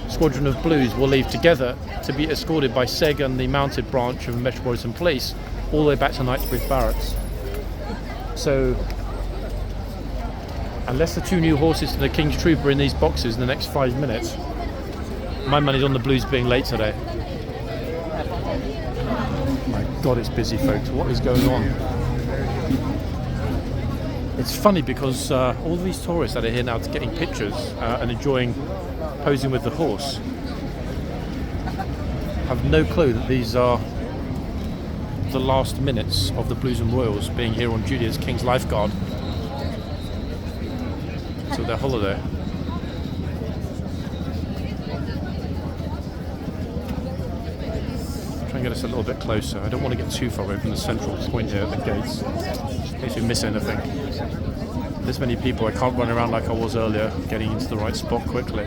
squadron of Blues will leave together to be escorted by SEG and the mounted branch of Metropolitan Police all the way back to Knightsbridge Barracks. So, unless the 2 new horses to the King's Troop are in these boxes in the next 5 minutes, my money's on the Blues being late today. My God, it's busy, folks. What is going on? It's funny because all these tourists that are here now getting pictures and enjoying posing with the horse have no clue that these are the last minutes of the Blues and Royals being here on duty as King's Lifeguard until their holiday. Try and get us a little bit closer. I don't want to get too far away from the central point here at the gates in case we miss anything. This many people, I can't run around like I was earlier, getting into the right spot quickly.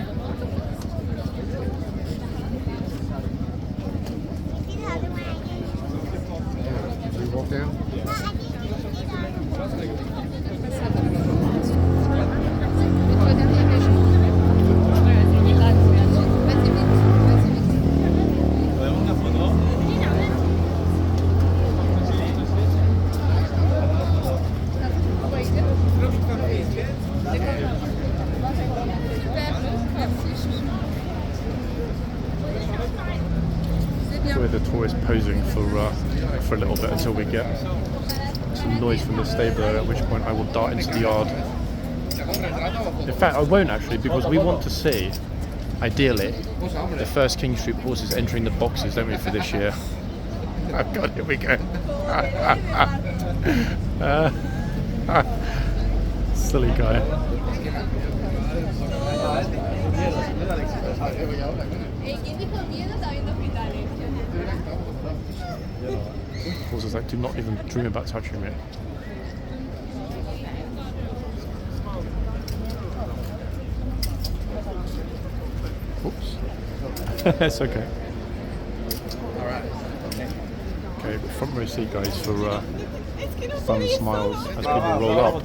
The tourists posing for a little bit until we get some noise from the stable, at which point I will dart into the yard. In fact, I won't actually, because we want to see, ideally, the first King's Troop horses entering the boxes, don't we, for this year? Oh God, here we go. Silly guy. Horses like do not even dream about touching me. Oops. That's okay. Okay, front row seat, guys, for fun and smiles as people roll up.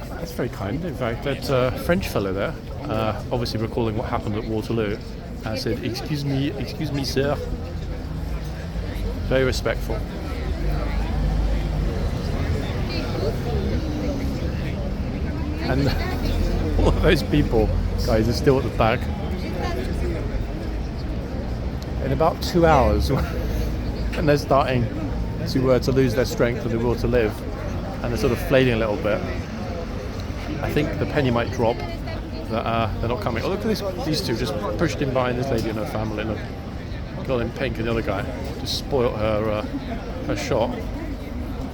That's very kind. In fact, that French fellow there, obviously recalling what happened at Waterloo, said, excuse me, sir." Very respectful. And All of those people, guys, are still at the back. In about 2 hours, and they're starting to lose their strength and the will to live, and they're sort of flailing a little bit. I think the penny might drop that they're not coming. Oh, look at these two just pushed in behind this lady and her family. Look, girl in pink and the other guy just spoilt her shot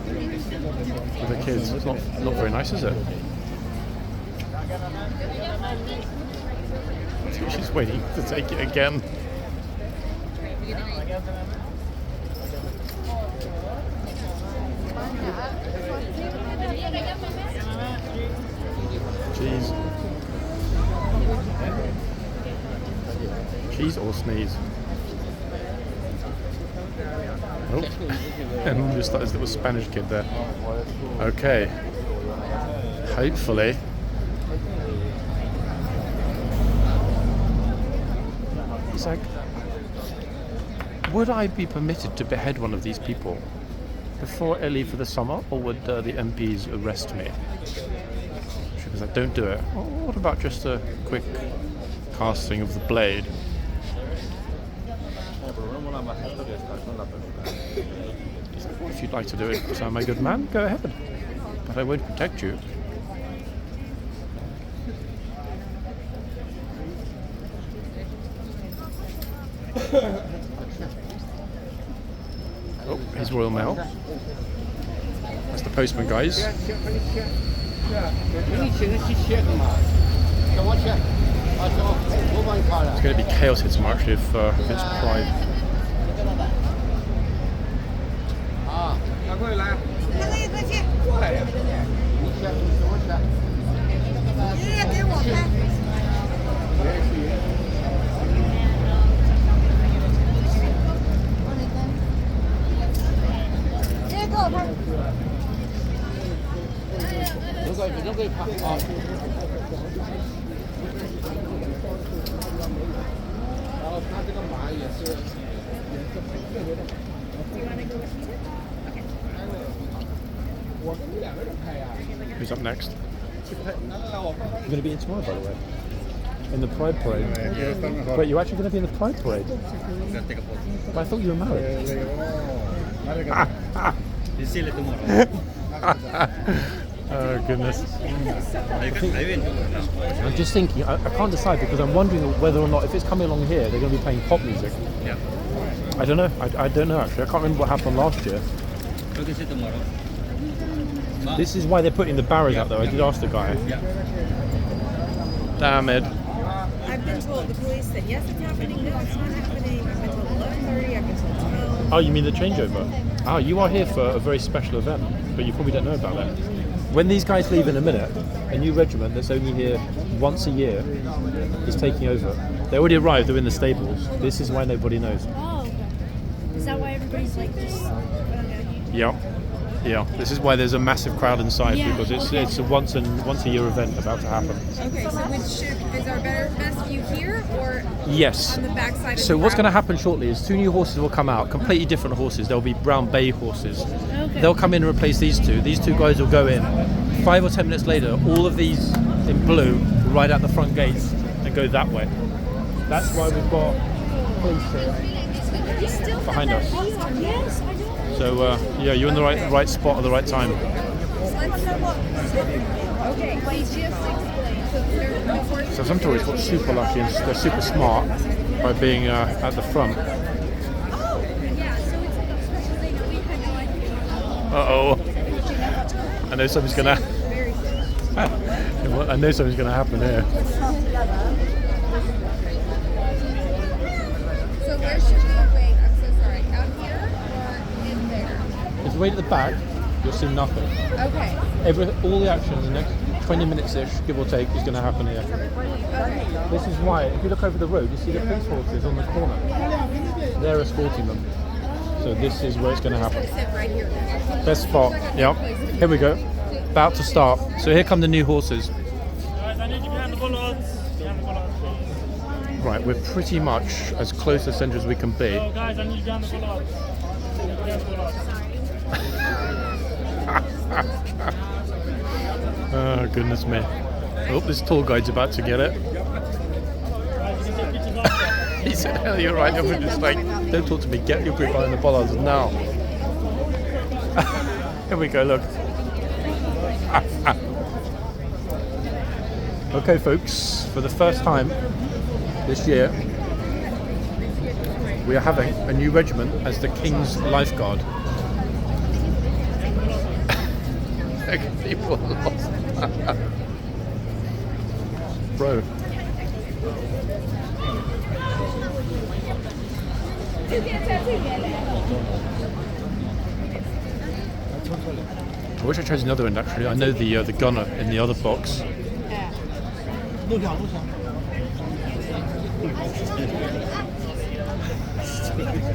with the kids. It's not very nice, is it? She's waiting to take it again. Cheese. Cheese or sneeze? Oh, and just that little Spanish kid there. Okay. Hopefully. It's like, would I be permitted to behead one of these people before I leave for the summer, or would the MPs arrest me? Because I don't do it. Well, what about just a quick casting of the blade? Well, if you'd like to do it, so my good man, go ahead. But I won't protect you. Oh, here's Royal Mail. That's the postman, guys. It's going to be chaos here tomorrow, actually, if it's Pride. Who's up next? You're going to be in tomorrow, by the way. In the Pride Parade. Wait, you're actually going to be in the Pride Parade? But I thought you were married. You see it tomorrow. Oh goodness. I'm just thinking, I can't decide because I'm wondering whether or not if it's coming along here they're going to be playing pop music. Yeah. I don't know. I don't know actually. I can't remember what happened last year. You can see tomorrow. This is why they're putting the barriers up though. I did ask the guy. Yeah. Damn it. I've been told, the police said, yes, it's happening, no, it's not happening. I've been told 11:30, I've been told 12. Oh, you mean the changeover? Ah, you are here for a very special event, but you probably don't know about that. When these guys leave in a minute, a new regiment that's only here once a year is taking over. They already arrived, they're in the stables. This is why nobody knows. Oh, okay. Is that why everybody's like just... Yeah. Yeah, this is why there's a massive crowd inside, Yeah, because it's a once a year event about to happen. Okay, so which ship is our best view here or Yes. on the backside of So the what's going to crowd? happen shortly is 2 new horses will come out, completely different horses. They'll be brown bay horses. Okay. They'll come in and replace these two. These two guys will go in. 5 or 10 minutes later, all of these in blue will ride out the front gates and go that way. That's why we've got police here behind us. Yes, I know. So yeah, you're in the right spot at the right time. Okay, please just explain. So there's no horse. So some tourists got super lucky and they're super smart by being at the front. Oh, yeah, so it's like a special thing that we had no idea. Uh-oh. I know something's gonna I know something's gonna happen here. So where should we wait? I'm so sorry. Out here or in there? If you wait at the back, you'll see nothing. Okay. All the action in the next 20 minutes-ish, give or take, is going to happen here. Okay. This is why, if you look over the road, you see the police horses on the corner. They're escorting them. So this is where it's going to happen. Sit right here. Best spot. Yep. Here we go. About to start. So here come the new horses. Guys, I need you behind the bollards. Behind the bollards. Right, we're pretty much as close to center as we can be. Oh, guys, I need you behind the bollards. Behind the bollards. Oh, goodness me. Oh, this tour guide's about to get it. He said, hell, you're right. I'm just like, don't talk to me. Get your grip behind the bollards now. Here we go, look. Okay, folks, for the first time this year, we are having a new regiment as the King's Lifeguard. People are lost. Bro. I wish I chose another end actually. I know the gunner in the other box.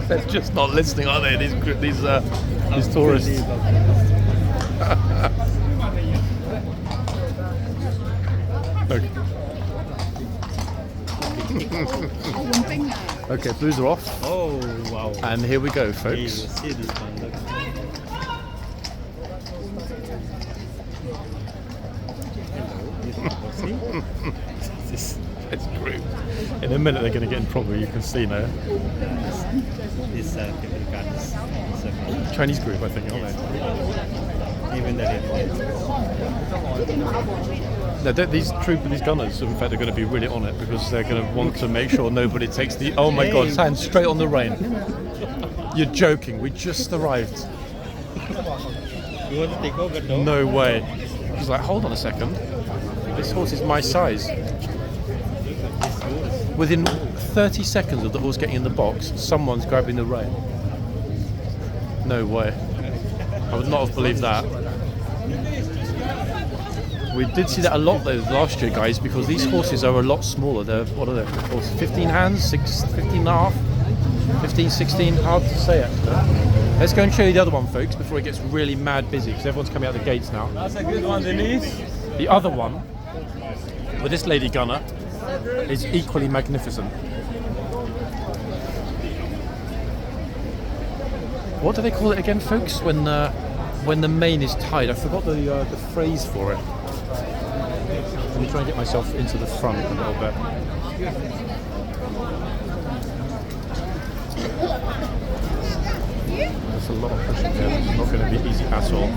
They're just not listening, are they? These tourists. Look. Okay, blues are off. Oh, wow. And here we go, Hey, you folks. see this one, look. Hello, It's group. In a minute they're going to get in trouble, you can see now. this people guns. Chinese group, I think, aren't Even the they? No, these gunners, in fact, are going to be really on it because they're going to want to make sure nobody takes the... Oh my God, it's hand straight on the rein. You're joking, we just arrived. You want to take over though? No way. He's like, hold on a second. This horse is my size. Within 30 seconds of the horse getting in the box, someone's grabbing the rein. No way. I would not have believed that. We did see that a lot though last year, guys, because these horses are a lot smaller. They're, what are they? 15 hands, 15 and a half, 15, 16, hard to say actually. Let's go and show you the other one, folks, before it gets really mad busy, because everyone's coming out the gates now. That's a good one, Denise. The other one, with this lady gunner, is equally magnificent. What do they call it again, folks? When the mane is tied, I forgot the phrase for it. Let me try and get myself into the front a little bit. There's a lot of pushing here. It's not going to be easy at all.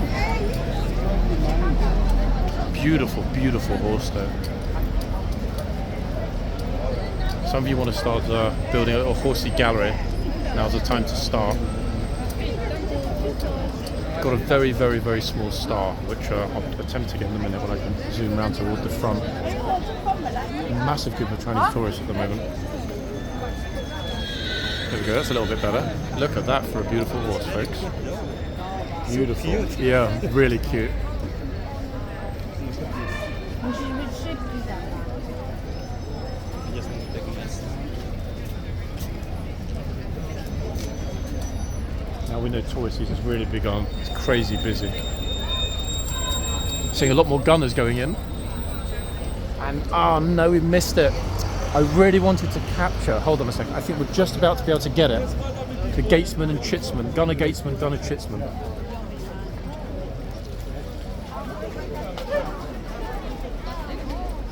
Beautiful, beautiful horse though. Some of you want to start building a little horsey gallery. Now's the time to start. Got a very, very, very small star, which I'll attempt to get in a minute when I can zoom around toward the front. A massive group of Chinese tourists at the moment. There we go, that's a little bit better. Look at that for a beautiful horse, folks. Beautiful. So cute. Yeah, really cute. You just need to take a mess. Now we know tourist season's really big on. It's crazy busy. Seeing a lot more gunners going in. And oh no, we missed it. I really wanted to capture. Hold on a second. I think we're just about to be able to get it. The gatesman and chitsman. Gunner gatesman, gunner chitsman.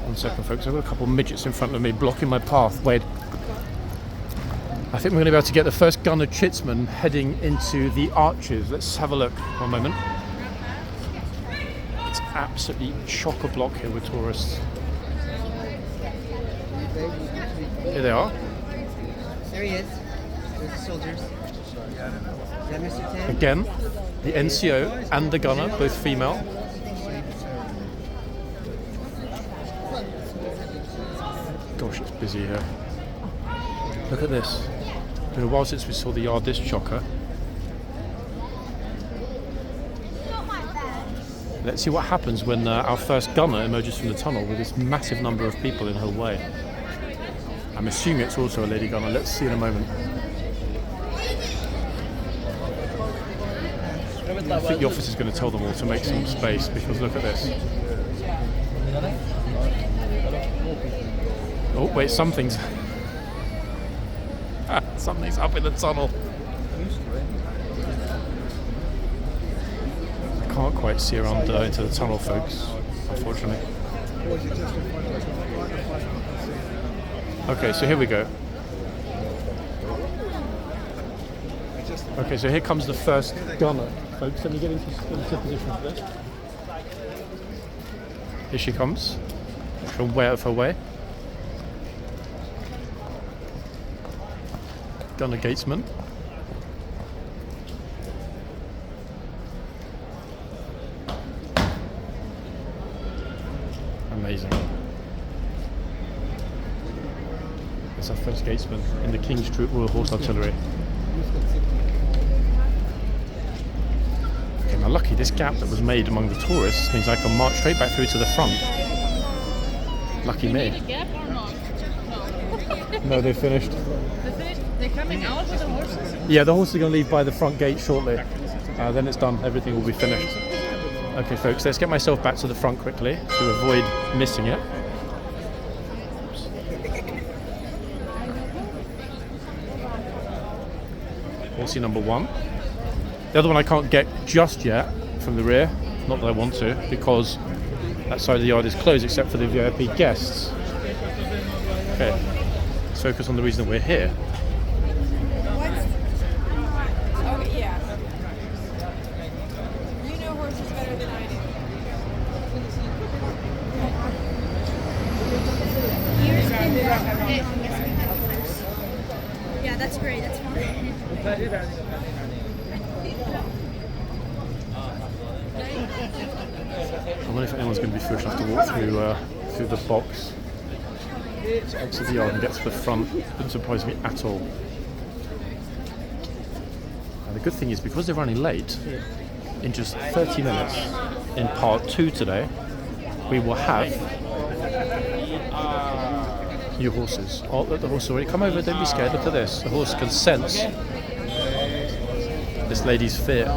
One second, folks. I've got a couple of midgets in front of me blocking my path. Wait. I think we're going to be able to get the first gunner chitsman heading into the arches. Let's have a look. One moment. It's absolutely chock-a-block here with tourists. Here they are. There he is. There's the soldiers. Is that Mr. Tim? Again, the NCO and the gunner, both female. Gosh, it's busy here. Look at this. It's been a while since we saw the yard disc chocker. Let's see what happens when our first gunner emerges from the tunnel with this massive number of people in her way. I'm assuming it's also a lady gunner. Let's see in a moment. I think the officer's going to tell them all to make some space because look at this. Oh wait, something's up in the tunnel. I can't quite see around into the tunnel, folks, unfortunately. Okay, so here we go. Okay, so here comes the first gunner, folks. Let me get into position for this. Here she comes. She'll way out of her way. Gunner Gatesman. Amazing. It's our first Gatesman in the King's Troop Royal Horse Artillery. Okay, now lucky this gap that was made among the tourists means I can march straight back through to the front. Lucky me. No, they finished. They're coming out with the horses? Yeah, the horses are going to leave by the front gate shortly. Then it's done. Everything will be finished. Okay, folks, let's get myself back to the front quickly to avoid missing it. Horsey number 1. The other one I can't get just yet from the rear. Not that I want to, because that side of the yard is closed except for the VIP guests. Okay, let's focus on the reason we're here. Oh, yeah. You know horses better than I do. Yeah, that's great. That's fine. I wonder if anyone's going to be foolish enough to walk through the box to exit the yard and get to the front. Wouldn't surprise me at all. Now, the good thing is, because they're running late, in just 30 minutes, in part 2 today, we will have new horses. Oh, look, the horse already come over. Don't be scared. Look at this. The horse can sense this lady's fear.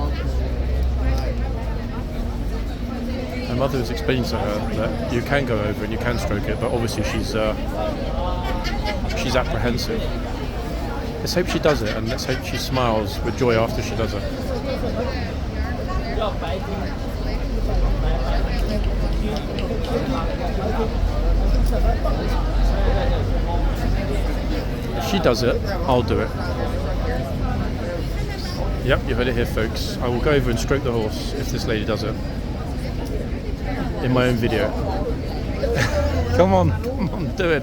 My mother was explaining to her that you can go over and you can stroke it, but obviously she's apprehensive. Let's hope she does it, and let's hope she smiles with joy after she does it. If she does it, I'll do it. Yep, you heard it here, folks. I will go over and stroke the horse if this lady does it. In my own video. Come on, do it.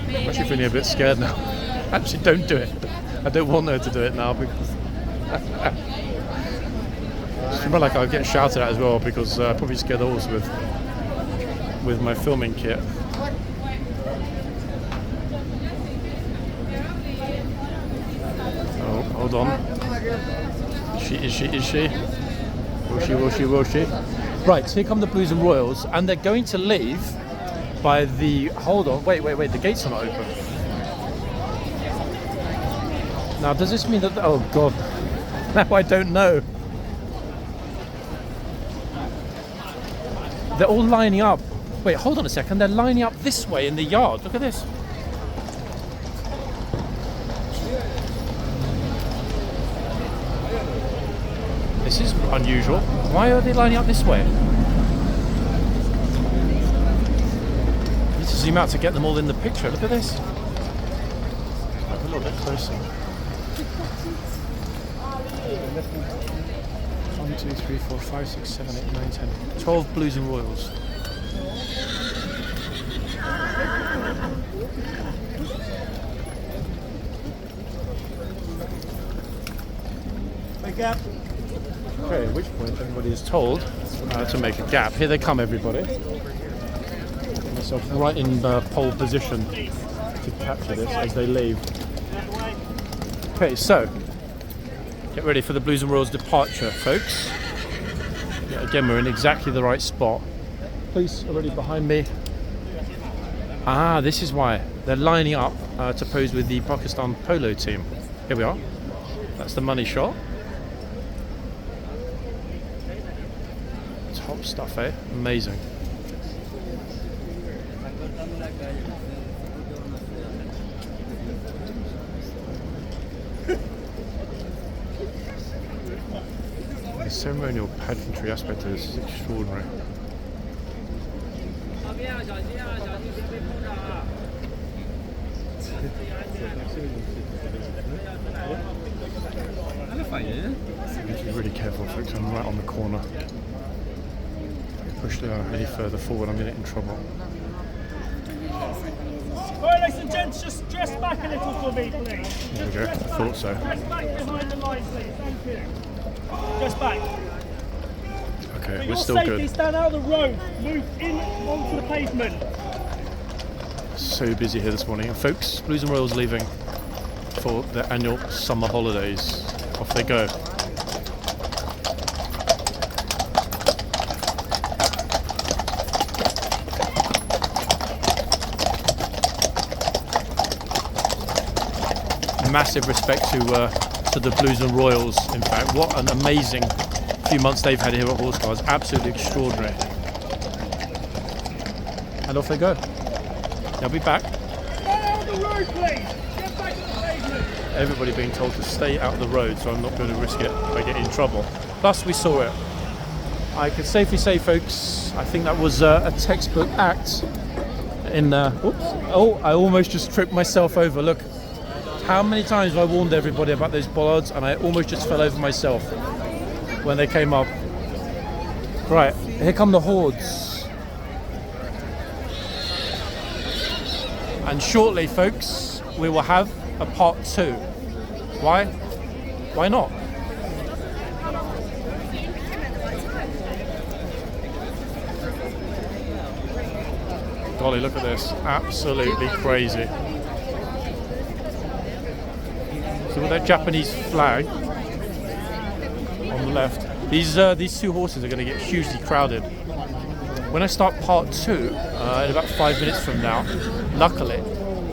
I'm actually feeling a bit scared now. Actually, don't do it. I don't want her to do it now because I feel like I'll get shouted at as well because I probably scared the horse with my filming kit. Oh, hold on. Is she? Will she? Right, so here come the Blues and Royals, and they're going to leave by the... Hold on, wait, the gates are not open. Now, does this mean that... Oh, God. Now I don't know. They're all lining up. Wait, hold on a second. They're lining up this way in the yard. Look at this. This is unusual. Why are they lining up this way? I need to zoom out to get them all in the picture. Look at this. Look a little bit closer. 1, 2, 3, 4, 5, 6, 7, 8, 9, 10. 12 Blues and Royals. Make up. Okay, at which point everybody is told to make a gap. Here they come, everybody. Put myself right in the pole position to capture this as they leave. Okay, so get ready for the Blues and Royals departure, folks. Yeah, again, we're in exactly the right spot. Police already behind me. Ah, this is why they're lining up to pose with the Pakistan polo team. Here we are. That's the money shot. Top stuff, eh? Amazing. ceremonial pageantry aspect of this is extraordinary. I Need to be really careful, folks. I'm right on the corner. If I push any further forward, I'm going to get in trouble. Alright, ladies and gents, just dress back a little for me, please. There we go. I thought so. Dress back behind the line, please. Thank you. Dress back. Okay, For we're your still safety, good. stand out of the road. Move in onto the pavement. So busy here this morning. And folks, Blues and Royals leaving for their annual summer holidays. Off they go. Massive respect to the Blues and Royals. In fact, what an amazing few months they've had here at Horseguards. Absolutely extraordinary. And off they go. They'll be back. Out of the road, please. Get back to the pavement. Everybody being told to stay out of the road, so I'm not going to risk it by getting in trouble. Plus, we saw it. I could safely say, folks, I think that was a textbook act in. Oops! Oh, I almost just tripped myself over. Look, how many times have I warned everybody about those bollards, and I almost just fell over myself when they came up. Right, here come the hordes. And shortly, folks, we will have a part 2. Why? Why not? Golly, look at this. Absolutely crazy. So with that Japanese flag on the left, these 2 horses are going to get hugely crowded. When I start part 2, in about 5 minutes from now, luckily,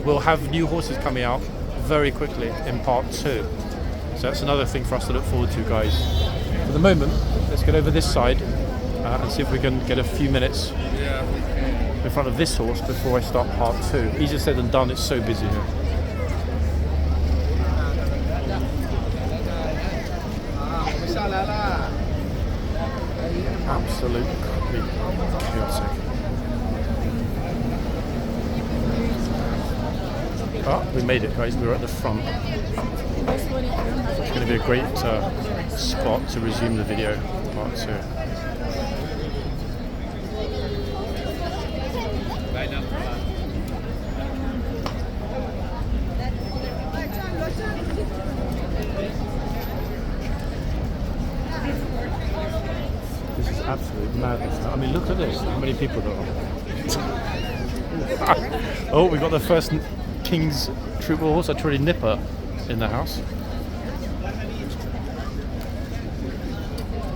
we'll have new horses coming out very quickly in part 2. So that's another thing for us to look forward to, guys. For the moment, let's get over this side and see if we can get a few minutes in front of this horse before I start part 2. Easier said than done, it's so busy here. Absolutely chaotic. Oh, we made it, guys. We're at the front. It's going to be a great spot to resume the video, part 2. This is absolute madness. I mean, look at this. How many people there are. Oh, we got the first King's Troop horse, a truly nipper, in the house.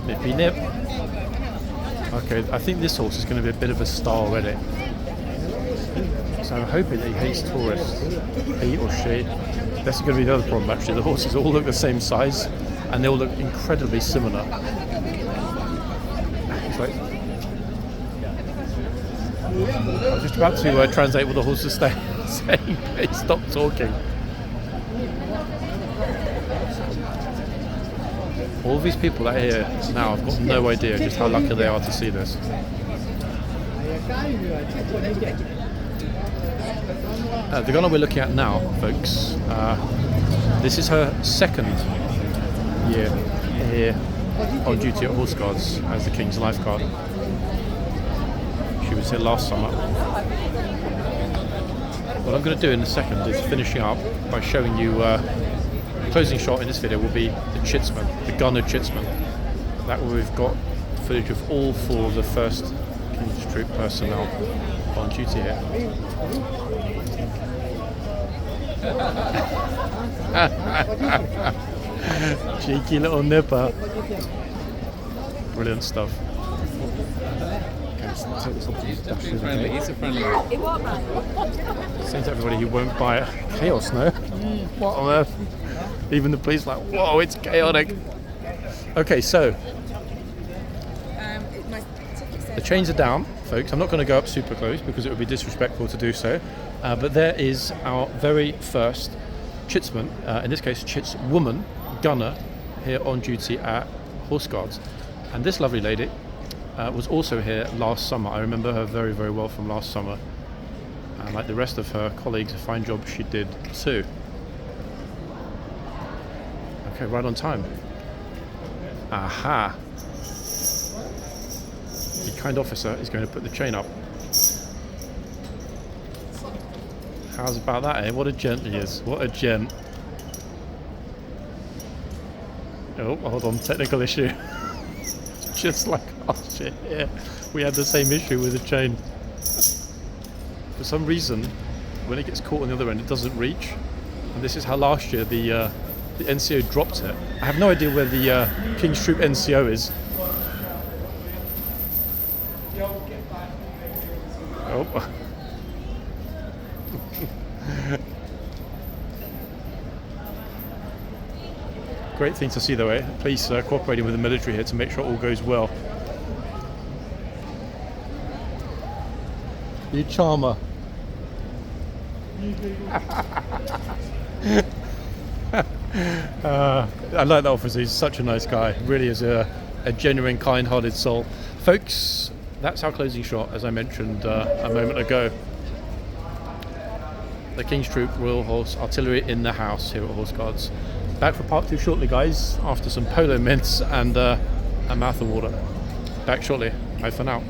Nippy nip. Okay, I think this horse is going to be a bit of a star already. So I'm hoping that he hates tourists. He or she. That's going to be the other problem, actually. The horses all look the same size and they all look incredibly similar. It's like, I was just about to translate what the horses are saying. Please stop talking. All these people that are here now, I've got no idea just how lucky they are to see this. The gunner we're looking at now, folks, this is her second year here on duty at Horseguards as the King's Lifeguard. She was here last summer. What I'm going to do in a second is finishing up by showing you the closing shot in this video will be the Chitsman, the gunner Chitsman. That way we've got footage of all 4 of the 1st King's Troop personnel on duty here. Cheeky little nipper. Brilliant stuff. Okay, so take this off. He's a friendly. Saying to everybody who won't buy it, chaos, no? What on earth? Even the police like, whoa, it's chaotic. Okay, so the chains are down, folks. I'm not going to go up super close because it would be disrespectful to do so. But there is our very first Chitsman, in this case Chitswoman, gunner here on duty at Horseguards. And this lovely lady was also here last summer. I remember her very, very well from last summer. And like the rest of her colleagues, a fine job she did too. Okay, right on time. Aha! The kind officer is going to put the chain up. How's about that, eh? What a gent he is. What a gent. Oh, hold on, technical issue. Just like last year, yeah. We had the same issue with the chain. For some reason, when it gets caught on the other end, it doesn't reach. And this is how last year the NCO dropped it. I have no idea where the King's Troop NCO is. Oh. Great thing to see though, eh? Police cooperating with the military here to make sure all goes well. You charmer. I like that officer, he's such a nice guy. Really is a genuine, kind-hearted soul. Folks, that's our closing shot, as I mentioned a moment ago. The King's Troop Royal Horse Artillery in the house here at Horse Guards. Back for part 2 shortly, guys, after some polo mints and a mouth of water. Back shortly. Bye for now.